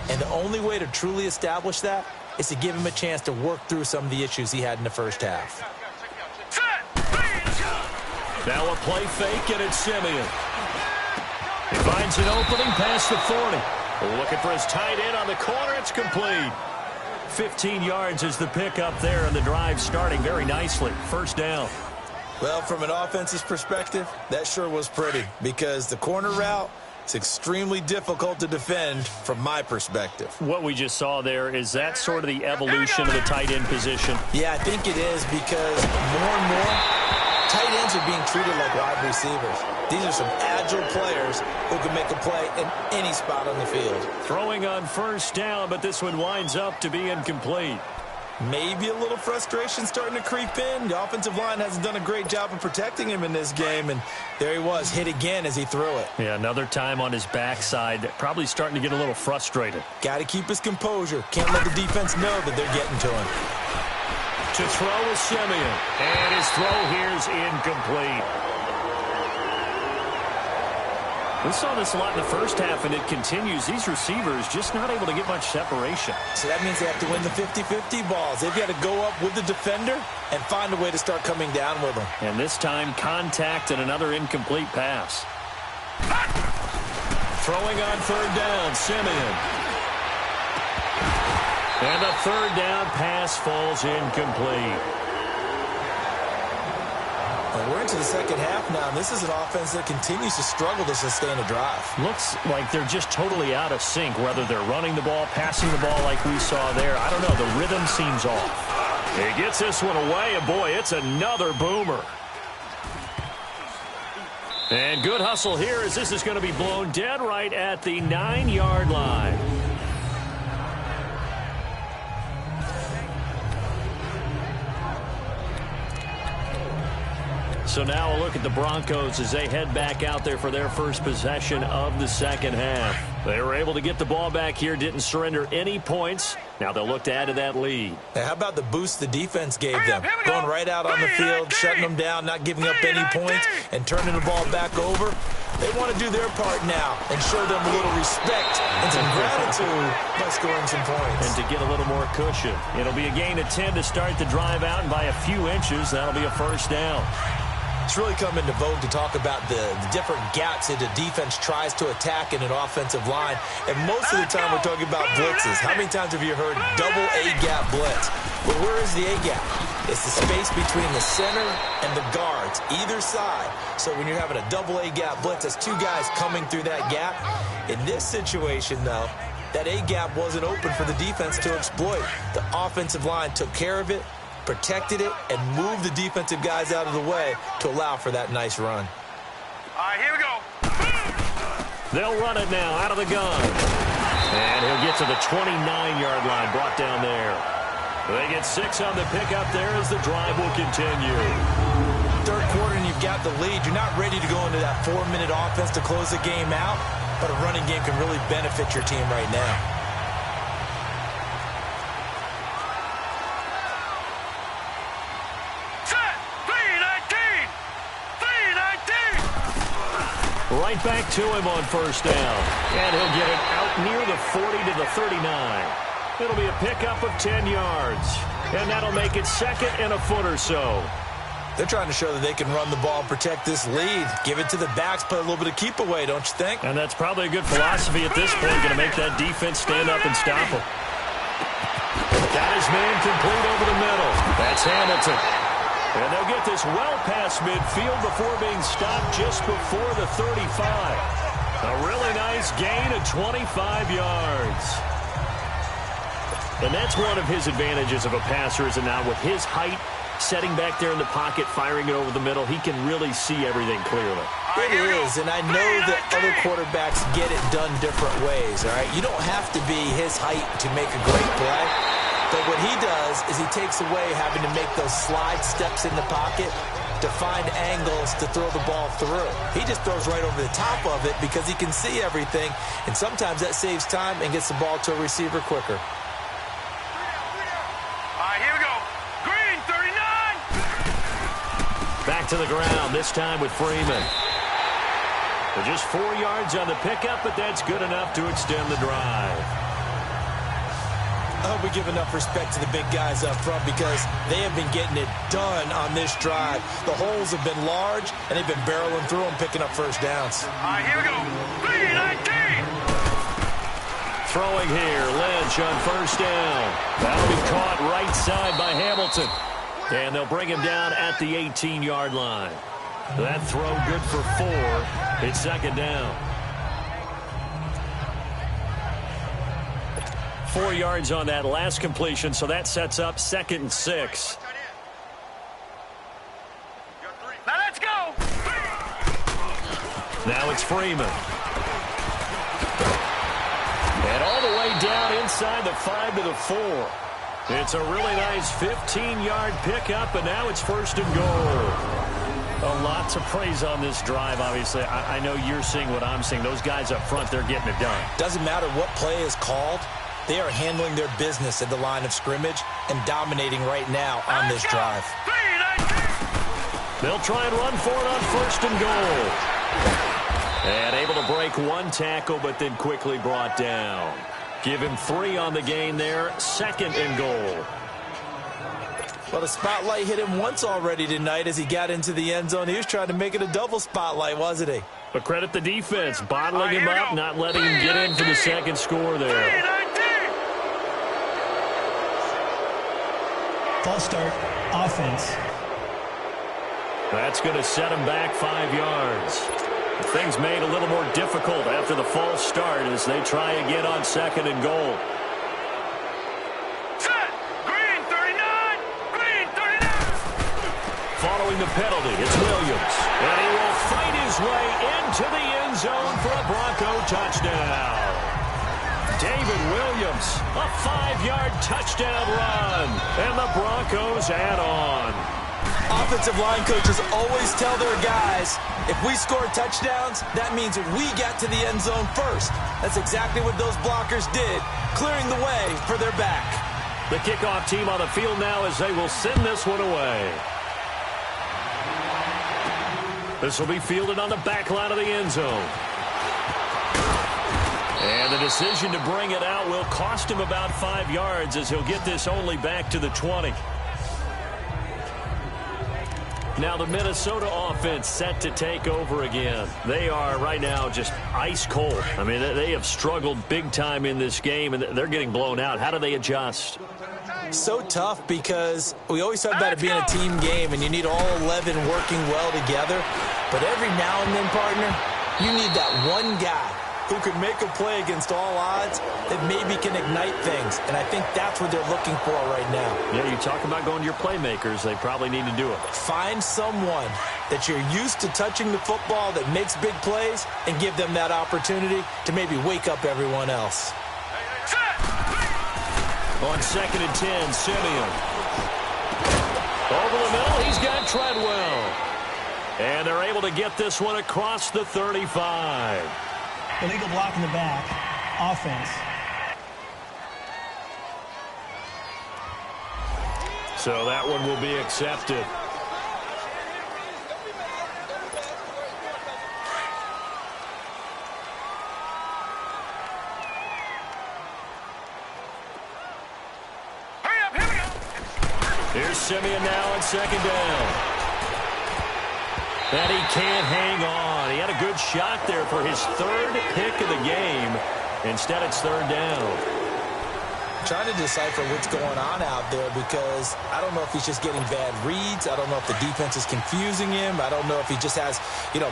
Speaker 4: And the only way to truly establish that is to give him a chance to work through some of the issues he had in the first half.
Speaker 3: Now a play fake, and it's Siemian. He finds an opening past the 40. Looking for his tight end on the corner. It's complete. 15 yards is the pickup there, and the drive starting very nicely. First down.
Speaker 4: Well, from an offense's perspective, that sure was pretty, because the corner route is extremely difficult to defend from my perspective.
Speaker 3: What we just saw there, is that sort of the evolution of the tight end position?
Speaker 4: Yeah, I think it is, because more and more, tight ends are being treated like wide receivers. These are some agile players who can make a play in any spot on the field.
Speaker 3: Throwing on first down, but this one winds up to be incomplete.
Speaker 4: Maybe a little frustration starting to creep in. The offensive line hasn't done a great job of protecting him in this game, and there he was, hit again as he threw it.
Speaker 3: Yeah, another time on his backside, probably starting to get a little frustrated.
Speaker 4: Got to keep his composure. Can't let the defense know that they're getting to him.
Speaker 3: To throw is Siemian, and his throw here is incomplete. We saw this a lot in the first half, and it continues. These receivers just not able to get much separation.
Speaker 4: So that means they have to win the 50-50 balls. They've got to go up with the defender and find a way to start coming down with them.
Speaker 3: And this time, contact and another incomplete pass. Throwing on third down, Siemian. And the third down pass falls incomplete.
Speaker 4: Well, we're into the second half now, and this is an offense that continues to struggle to sustain a drive.
Speaker 3: Looks like they're just totally out of sync, whether they're running the ball, passing the ball like we saw there. I don't know. The rhythm seems off. He gets this one away, and boy, it's another boomer. And good hustle here as this is going to be blown dead right at the 9-yard line. So now a look at the Broncos as they head back out there for their first possession of the second half. They were able to get the ball back here, didn't surrender any points. Now they'll look to add to that lead.
Speaker 4: Now, how about the boost the defense gave them? Going right out on the field, shutting them down, not giving up any points, and turning the ball back over. They want to do their part now and show them a little respect and some gratitude by scoring some points.
Speaker 3: And to get a little more cushion. It'll be a gain of 10 to start the drive out, and by a few inches, that'll be a first down.
Speaker 4: It's really come into vogue to talk about the different gaps that the defense tries to attack in an offensive line. And most of the time we're talking about blitzes. How many times have you heard double A-gap blitz? But where is the A-gap? It's the space between the center and the guards, either side. So when you're having a double A-gap blitz, that's two guys coming through that gap. In this situation, though, that A-gap wasn't open for the defense to exploit. The offensive line took care of it, protected it, and moved the defensive guys out of the way to allow for that nice run.
Speaker 6: All right, here we go.
Speaker 3: They'll run it now out of the gun. And he'll get to the 29-yard line, brought down there. They get 6 on the pickup there as the drive will continue.
Speaker 4: Third quarter and you've got the lead. You're not ready to go into that 4-minute offense to close the game out, but a running game can really benefit your team right now.
Speaker 6: Set. 3-19. 3-19.
Speaker 3: Right back to him on first down. And he'll get it out near the 40 to the 39. It'll be a pickup of 10 yards. And that'll make it second and a foot or so.
Speaker 4: They're trying to show that they can run the ball and protect this lead. Give it to the backs, play a little bit of keep away, don't you think?
Speaker 3: And that's probably a good philosophy at this point, going to make that defense stand up and stop him. Got his man complete over the middle. That's Hamilton. And they'll get this well past midfield before being stopped just before the 35. A really nice gain of 25 yards. And that's one of his advantages of a passer, is that now with his height, setting back there in the pocket, firing it over the middle, he can really see everything clearly.
Speaker 4: It is, and I know that other quarterbacks get it done different ways, all right? You don't have to be his height to make a great play, but what he does is he takes away having to make those slide steps in the pocket to find angles to throw the ball through. He just throws right over the top of it because he can see everything, and sometimes that saves time and gets the ball to a receiver quicker.
Speaker 3: Back to the ground, this time with Freeman. They're just 4 yards on the pickup, but that's good enough to extend the drive.
Speaker 4: I hope we give enough respect to the big guys up front because they have been getting it done on this drive. The holes have been large, and they've been barreling through them, picking up first downs.
Speaker 6: All right, here we go. 3-19.
Speaker 3: Throwing here, Lynch on first down. That'll be caught right side by Hamilton. And they'll bring him down at the 18-yard line. That throw good for 4. It's second down. 4 yards on that last completion, so that sets up 2nd and 6.
Speaker 6: Now let's go.
Speaker 3: Now it's Freeman. And all the way down inside the 5 to the 4. It's a really nice 15-yard pickup, and now it's first and goal. Lots of praise on this drive, obviously. I know you're seeing what I'm seeing. Those guys up front, they're getting it done.
Speaker 4: Doesn't matter what play is called. They are handling their business at the line of scrimmage and dominating right now on this drive.
Speaker 3: They'll try and run for it on first and goal. And able to break one tackle, but then quickly brought down. Give him 3 on the gain there. 2nd and goal.
Speaker 4: Well, the spotlight hit him once already tonight as he got into the end zone. He was trying to make it a double spotlight, wasn't he?
Speaker 3: But credit the defense, bottling him up, not letting him get in for the second score there.
Speaker 5: False start, offense.
Speaker 3: That's going to set him back 5 yards. Things made a little more difficult after the false start as they try again on 2nd and goal.
Speaker 6: Set. Green 39. Green 39.
Speaker 3: Following the penalty, it's Williams. And he will fight his way into the end zone for a Bronco touchdown. David Williams, a 5-yard touchdown run. And the Broncos add on.
Speaker 4: Offensive line coaches always tell their guys, if we score touchdowns, that means we got to the end zone first. That's exactly what those blockers did, clearing the way for their back.
Speaker 3: The kickoff team on the field now as they will send this one away. This will be fielded on the back line of the end zone. And the decision to bring it out will cost him about 5 yards as he'll get this only back to the 20. Now the Minnesota offense set to take over again. They are right now just ice cold. I mean, they have struggled big time in this game, and they're getting blown out. How do they adjust?
Speaker 4: So tough because we always talk about it being a team game, and you need all 11 working well together. But every now and then, partner, you need that one guy who can make a play against all odds that maybe can ignite things. And I think that's what they're looking for right now.
Speaker 3: Yeah, you talk about going to your playmakers. They probably need to do it.
Speaker 4: Find someone that you're used to touching the football that makes big plays and give them that opportunity to maybe wake up everyone else.
Speaker 3: On 2nd and 10, Simeon. Over the middle, he's got Treadwell. And they're able to get this one across the 35.
Speaker 5: Illegal block in the back. Offense.
Speaker 3: So that one will be accepted. Here's Simeon now on 2nd down. And he can't hang on. He had a good shot there for his 3rd pick of the game. Instead, it's 3rd down.
Speaker 4: Trying to decipher what's going on out there because I don't know if he's just getting bad reads. I don't know if the defense is confusing him. I don't know if he just has,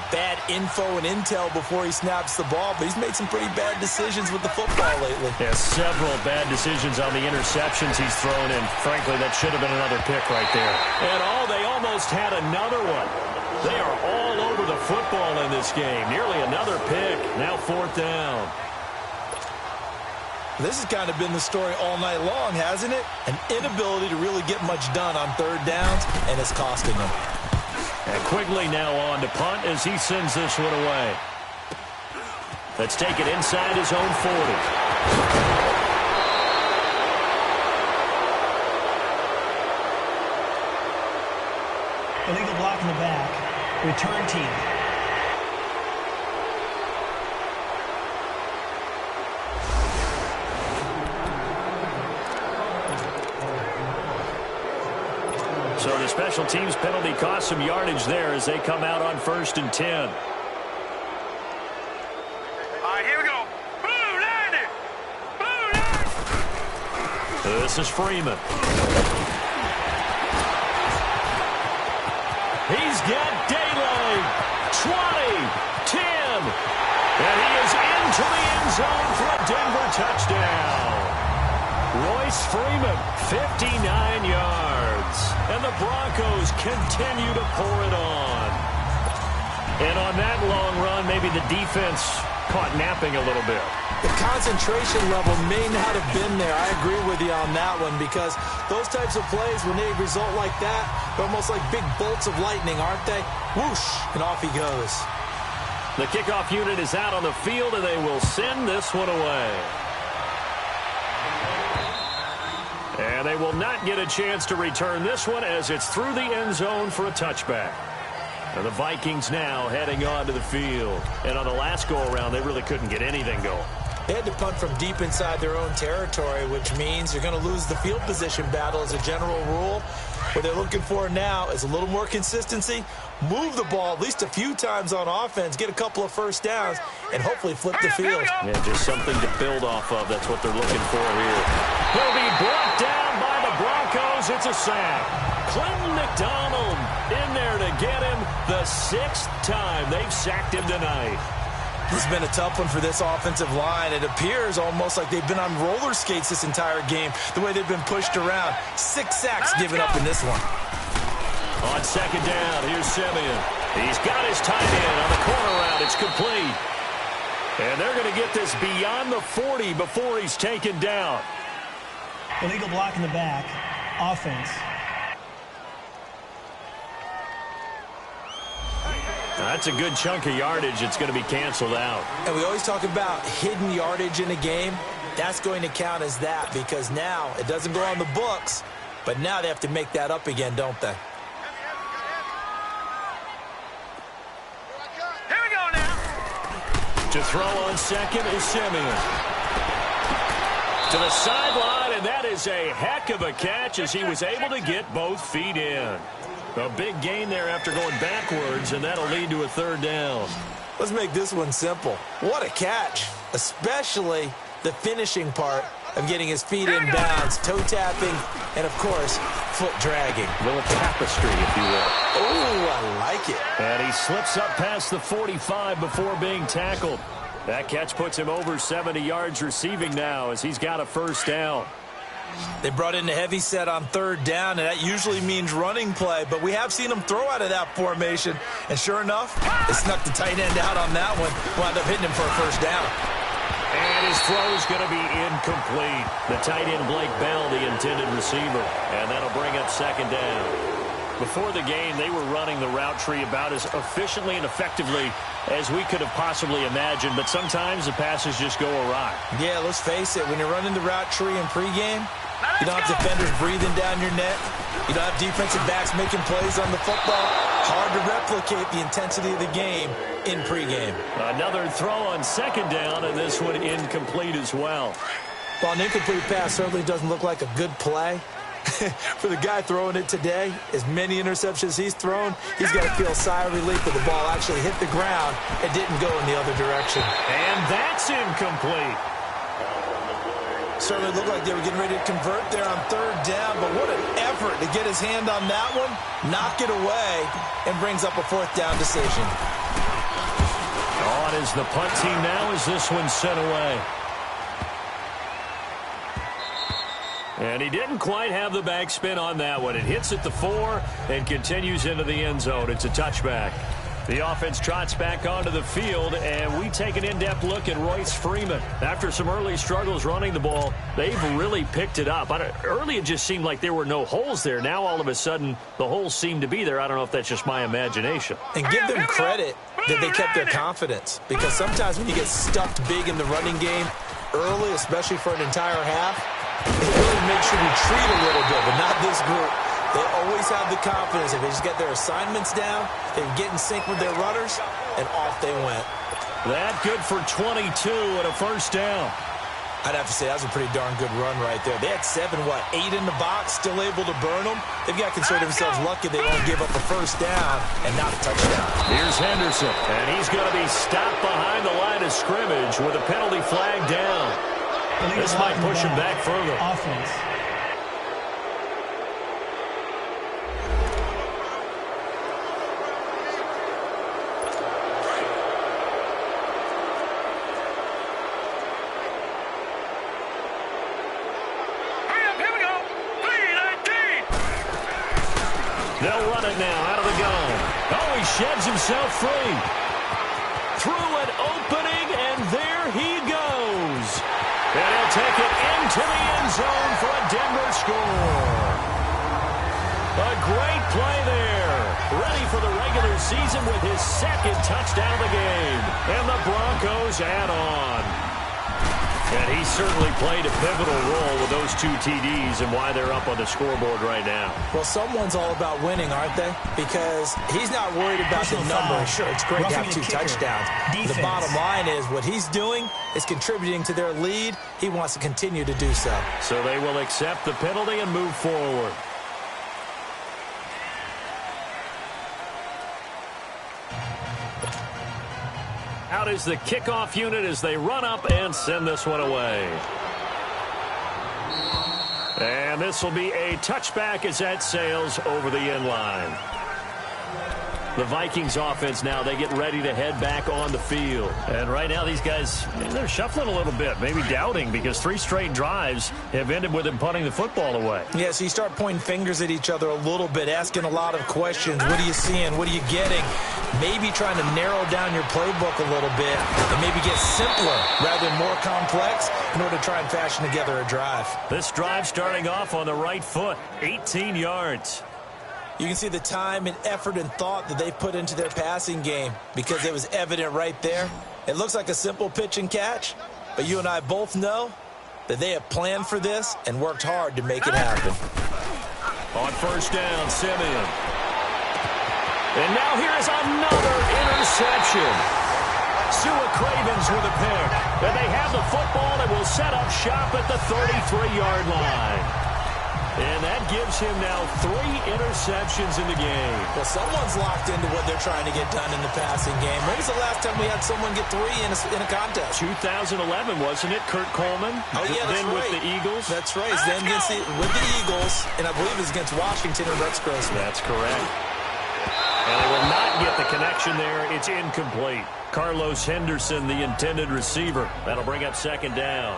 Speaker 4: bad info and intel before he snaps the ball. But he's made some pretty bad decisions with the football lately.
Speaker 3: Yeah, several bad decisions on the interceptions he's thrown, and frankly, that should have been another pick right there. And they almost had another one. They are all over the football in this game. Nearly another pick. Now 4th down.
Speaker 4: This has kind of been the story all night long, hasn't it? An inability to really get much done on 3rd downs, and it's costing them.
Speaker 3: And Quigley now on to punt as he sends this one away. Let's take it inside his own 40.
Speaker 5: Illegal block in the back. Return team.
Speaker 3: So the special teams penalty cost some yardage there as they come out on 1st and 10.
Speaker 6: All right, here we go. Blue line it. Blue line.
Speaker 3: This is Freeman. He's got daylight. 20, 10. And he is into the end zone for a Denver touchdown. Royce Freeman, 59 yards. And the Broncos continue to pour it on. And on that long run, maybe the defense caught napping a little bit.
Speaker 4: The concentration level may not have been there. I agree with you on that one because those types of plays, when they result like that, they're almost like big bolts of lightning, aren't they? Whoosh, and off he goes.
Speaker 3: The kickoff unit is out on the field, and they will send this one away. And they will not get a chance to return this one as it's through the end zone for a touchback. And the Vikings now heading on to the field. And on the last go-around, they really couldn't get anything going.
Speaker 4: They had to punt from deep inside their own territory, which means you're going to lose the field position battle as a general rule. What they're looking for now is a little more consistency, move the ball at least a few times on offense, get a couple of first downs, and hopefully flip the field.
Speaker 3: Yeah, just something to build off of. That's what they're looking for here. He'll be brought down by the Broncos. It's a sack. Clinton McDonald in there to get him the 6th time they've sacked him tonight.
Speaker 4: This has been a tough one for this offensive line. It appears almost like they've been on roller skates this entire game, the way they've been pushed around. 6 sacks given up in this one.
Speaker 3: On 2nd down, here's Simeon. He's got his tight end on the corner route. It's complete. And they're going to get this beyond the 40 before he's taken down.
Speaker 5: Illegal block in the back. Offense.
Speaker 3: That's a good chunk of yardage. It's going to be canceled out.
Speaker 4: And we always talk about hidden yardage in a game. That's going to count as that because now it doesn't go on the books, but now they have to make that up again, don't they?
Speaker 6: Here we go now.
Speaker 3: To throw on 2nd is Simeon. To the sideline, and that is a heck of a catch as he was able to get both feet in. A big gain there after going backwards, and that'll lead to a 3rd down.
Speaker 4: Let's make this one simple. What a catch, especially the finishing part of getting his feet in bounds, toe tapping, and, of course, foot dragging.
Speaker 3: A little tapestry, if you will.
Speaker 4: Oh, I like it.
Speaker 3: And he slips up past the 45 before being tackled. That catch puts him over 70 yards receiving now as he's got a 1st down.
Speaker 4: They brought in a heavy set on 3rd down, and that usually means running play, but we have seen them throw out of that formation, and sure enough, they snuck the tight end out on that one, wound up hitting him for a 1st down.
Speaker 3: And his throw is going to be incomplete. The tight end, Blake Bell, the intended receiver. And that'll bring up second down. Before the game, they were running the route tree about as efficiently and effectively as we could have possibly imagined. But sometimes the passes just go awry.
Speaker 4: Yeah, let's face it. When you're running the route tree in pregame, you don't have defenders breathing down your neck. You don't have defensive backs making plays on the football. Hard to replicate the intensity of the game in pregame.
Speaker 3: Another throw on second down, and this one incomplete as well.
Speaker 4: Well, an incomplete pass certainly doesn't look like a good play. For the guy throwing it today, as many interceptions he's thrown, he's got to feel a sigh of relief that the ball actually hit the ground and didn't go in the other direction.
Speaker 3: And that's incomplete.
Speaker 4: Certainly looked like they were getting ready to convert there on third down, but what an effort to get his hand on that one, knock it away, and brings up a fourth down decision.
Speaker 3: On is the punt team now as this one's sent away. And he didn't quite have the backspin on that one. It hits at the 4 and continues into the end zone. It's a touchback. The offense trots back onto the field, and we take an in-depth look at Royce Freeman. After some early struggles running the ball, they've really picked it up. Early it just seemed like there were no holes there. Now all of a sudden the holes seem to be there. I don't know if that's just my imagination.
Speaker 4: And give them credit that they kept their confidence, because sometimes when you get stuffed big in the running game early, especially for an entire half, it really makes you retreat a little bit, but not this group. They always have the confidence. If they just get their assignments down, they can get in sync with their runners, and off they went.
Speaker 3: That good for 22 and a first down.
Speaker 4: I'd have to say that was a pretty darn good run right there. They had 8 in the box, still able to burn them. They've got to consider themselves lucky they don't give up a first down and not a touchdown.
Speaker 3: Here's Henderson, and he's going to be stopped behind the line of scrimmage with a penalty flag down. This might push him back further.
Speaker 5: Offense.
Speaker 3: They'll run it now out of the gun. Oh, he sheds himself free. Through an opening, and there he goes. And he'll take it into the end zone for a Denver score. A great play there. Ready for the regular season with his second touchdown of the game. And the Broncos add on. And he certainly played a pivotal role with those 2 TDs and why they're up on the scoreboard right now.
Speaker 4: Well, someone's all about winning, aren't they? Because he's not worried about the number. Sure, it's great to have 2 touchdowns. The bottom line is what he's doing is contributing to their lead. He wants to continue to do so.
Speaker 3: So they will accept the penalty and move forward. Out is the kickoff unit as they run up and send this one away. And this will be a touchback as that sails over the end line. The Vikings offense now, they get ready to head back on the field. And right now these guys, they're shuffling a little bit, maybe doubting, because 3 straight drives have ended with them punting the football away.
Speaker 4: Yeah, so you start pointing fingers at each other a little bit, asking a lot of questions. What are you seeing? What are you getting? Maybe trying to narrow down your playbook a little bit and maybe get simpler rather than more complex in order to try and fashion together a drive.
Speaker 3: This drive starting off on the right foot, 18 yards.
Speaker 4: You can see the time and effort and thought that they put into their passing game because it was evident right there. It looks like a simple pitch and catch, but you and I both know that they have planned for this and worked hard to make it happen.
Speaker 3: On first down, Simeon. And now here is another interception. Sua Cravens with a pick. And they have the football and will set up shop at the 33-yard line. And that gives him now 3 interceptions in the game.
Speaker 4: Well, someone's locked into what they're trying to get done in the passing game. When was the last time we had someone get 3 in a contest?
Speaker 3: 2011, wasn't it, Kurt Coleman?
Speaker 4: Oh, yeah, that's
Speaker 3: then
Speaker 4: right.
Speaker 3: With the Eagles?
Speaker 4: That's right. Then with the Eagles, and I believe it's against Washington and Rex Grossman.
Speaker 3: That's correct. And they will not get the connection there. It's incomplete. Carlos Henderson, the intended receiver. That'll bring up second down.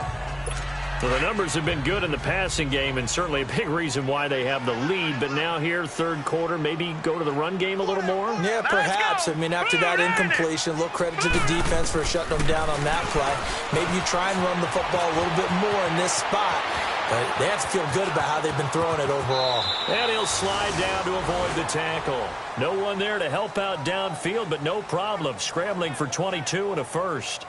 Speaker 3: Well, the numbers have been good in the passing game, and certainly a big reason why they have the lead. But now here, third quarter, maybe go to the run game a little more?
Speaker 4: Yeah, perhaps. I mean, after that incompletion, a little credit to the defense for shutting them down on that play. Maybe you try and run the football a little bit more in this spot. But they have to feel good about how they've been throwing it overall.
Speaker 3: And he'll slide down to avoid the tackle. No one there to help out downfield, but no problem. Scrambling for 22 and a first.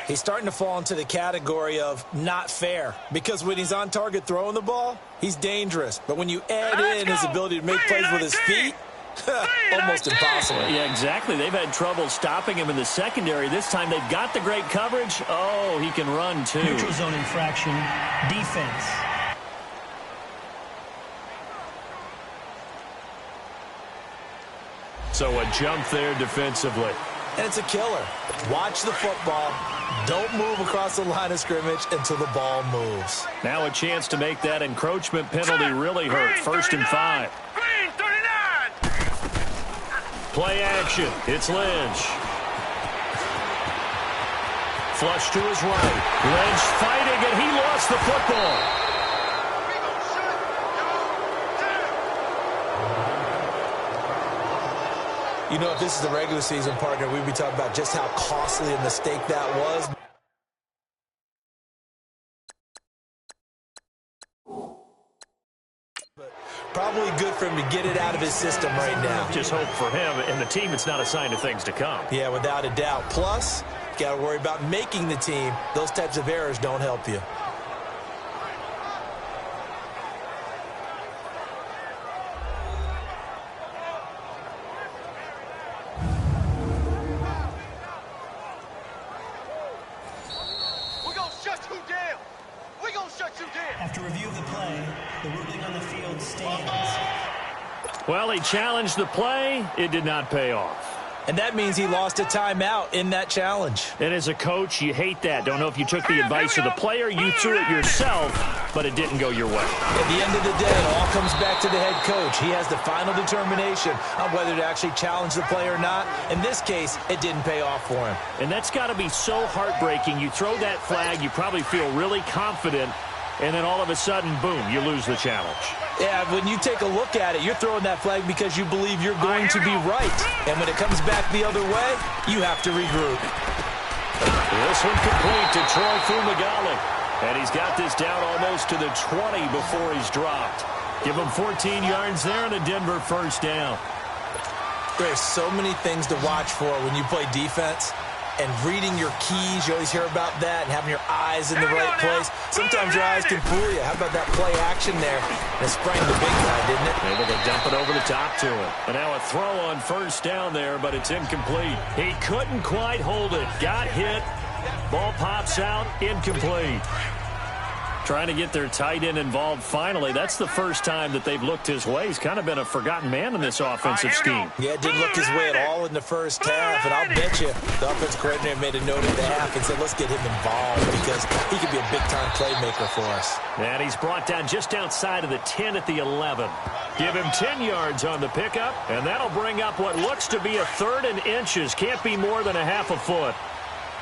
Speaker 4: He's starting to fall into the category of not fair, because when he's on target throwing the ball, he's dangerous. But when you add in his ability to make plays with his feet, almost impossible.
Speaker 3: Yeah, exactly. They've had trouble stopping him in the secondary. This time they've got the great coverage. Oh, he can run too.
Speaker 5: Neutral zone infraction, defense.
Speaker 3: So a jump there defensively.
Speaker 4: And it's a killer. Watch the football. Don't move across the line of scrimmage until the ball moves.
Speaker 3: Now a chance to make that encroachment penalty really hurt. 1st and 5.
Speaker 6: Green 39.
Speaker 3: Play action. It's Lynch. Flush to his right. Lynch fighting, and he lost the football.
Speaker 4: You know, if this is the regular season, partner, we'd be talking about just how costly a mistake that was. But probably good for him to get it out of his system right now.
Speaker 3: Just hope for him and the team it's not a sign of things to come.
Speaker 4: Yeah, without a doubt. Plus, got to worry about making the team. Those types of errors don't help you.
Speaker 5: After review of the play, the ruling on the field stands.
Speaker 3: Well, he challenged the play. It did not pay off.
Speaker 4: And that means he lost a timeout in that challenge.
Speaker 3: And as a coach, you hate that. Don't know if you took the advice of the player, you threw it yourself, but it didn't go your way.
Speaker 4: At the end of the day, it all comes back to the head coach. He has the final determination on whether to actually challenge the play or not. In this case, it didn't pay off for him.
Speaker 3: And that's got to be so heartbreaking. You throw that flag, you probably feel really confident, and then all of a sudden, boom, you lose the challenge.
Speaker 4: Yeah, when you take a look at it, you're throwing that flag because you believe you're going to be right. And when it comes back the other way, you have to regroup.
Speaker 3: This one complete to Troy Fumagalli. And he's got this down almost to the 20 before he's dropped. Give him 14 yards there and a Denver first down.
Speaker 4: There's so many things to watch for when you play defense. And reading your keys, you always hear about that, and having your eyes in the right place. Sometimes your eyes can fool you. How about that play action there? And it sprang the big guy, didn't it?
Speaker 3: Able to dump it over the top to him. And now a throw on first down there, but it's incomplete. He couldn't quite hold it. Got hit. Ball pops out. Incomplete. Trying to get their tight end involved finally. That's the first time that they've looked his way. He's kind of been a forgotten man in this offensive scheme.
Speaker 4: Yeah, it didn't look his way at all in the first half. And I'll bet you the offensive coordinator made a note at the half and said, let's get him involved because he could be a big-time playmaker for us.
Speaker 3: And he's brought down just outside of the 10 at the 11. Give him 10 yards on the pickup, and that'll bring up what looks to be a 3rd and inches. Can't be more than a half a foot.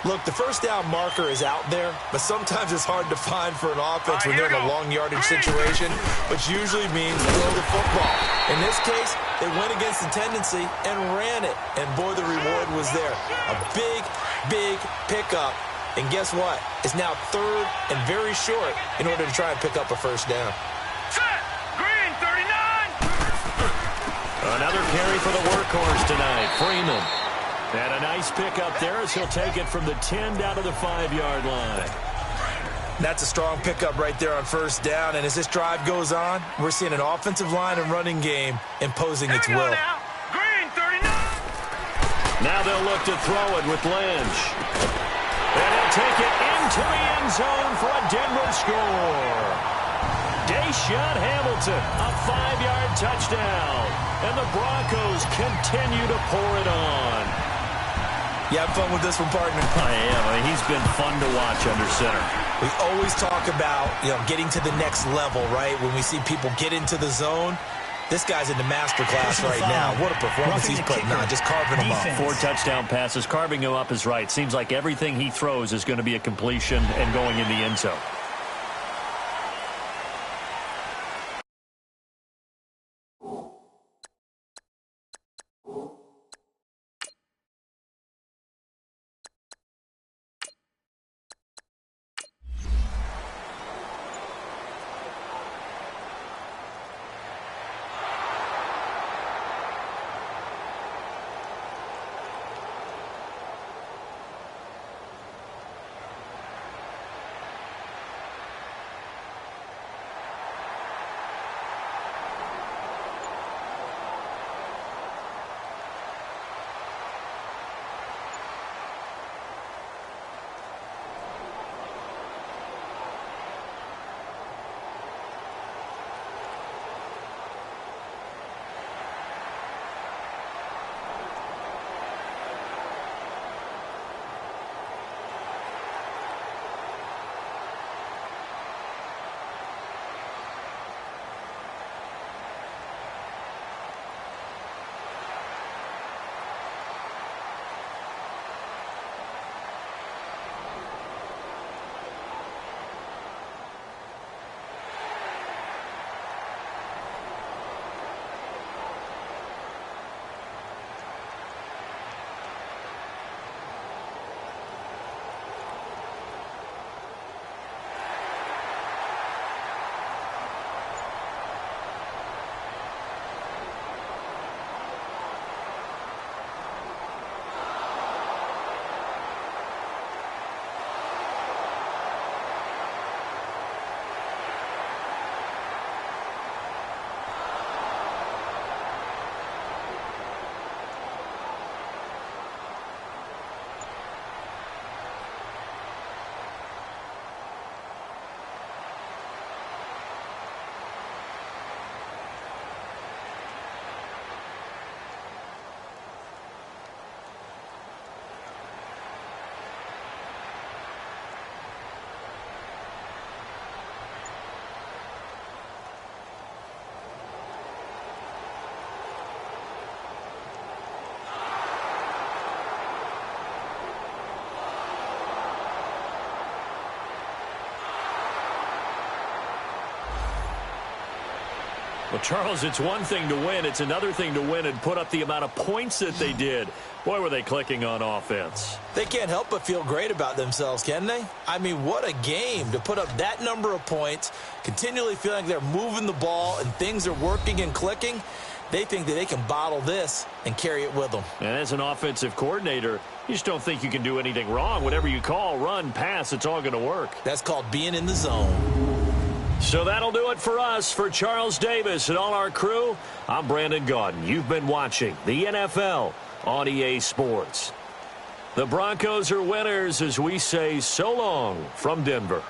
Speaker 4: Look, the first down marker is out there, but sometimes it's hard to find for an offense when they're in a long yardage situation, which usually means throw the football. In this case, they went against the tendency and ran it, and boy, the reward was there. A big, big pickup, and guess what? It's now 3rd and very short in order to try and pick up a first down.
Speaker 6: Set. Green 39.
Speaker 3: Another carry for the workhorse tonight, Freeman. And a nice pickup there as he'll take it from the 10 down to the 5-yard line.
Speaker 4: That's a strong pickup right there on first down. And as this drive goes on, we're seeing an offensive line and running game imposing its will.
Speaker 6: Green 39.
Speaker 3: Now they'll look to throw it with Lynch. And he'll take it into the end zone for a Denver score. Deshaun Hamilton, a 5-yard touchdown. And the Broncos continue to pour it on.
Speaker 4: You have fun with this one, partner?
Speaker 3: I am. I mean, he's been fun to watch under center.
Speaker 4: We always talk about, getting to the next level, right? When we see people get into the zone, this guy's in the master class right now. What a performance he's putting on, just carving them up.
Speaker 3: 4 touchdown passes. Carving him up is right. Seems like everything he throws is going to be a completion and going in the end zone. Well, Charles, it's one thing to win. It's another thing to win and put up the amount of points that they did. Boy, were they clicking on offense.
Speaker 4: They can't help but feel great about themselves, can they? I mean, what a game to put up that number of points, continually feeling like they're moving the ball and things are working and clicking. They think that they can bottle this and carry it with them.
Speaker 3: And as an offensive coordinator, you just don't think you can do anything wrong. Whatever you call, run, pass, it's all going to work.
Speaker 4: That's called being in the zone.
Speaker 3: So that'll do it for us. For Charles Davis and all our crew, I'm Brandon Gaudin. You've been watching the NFL on EA Sports. The Broncos are winners as we say so long from Denver.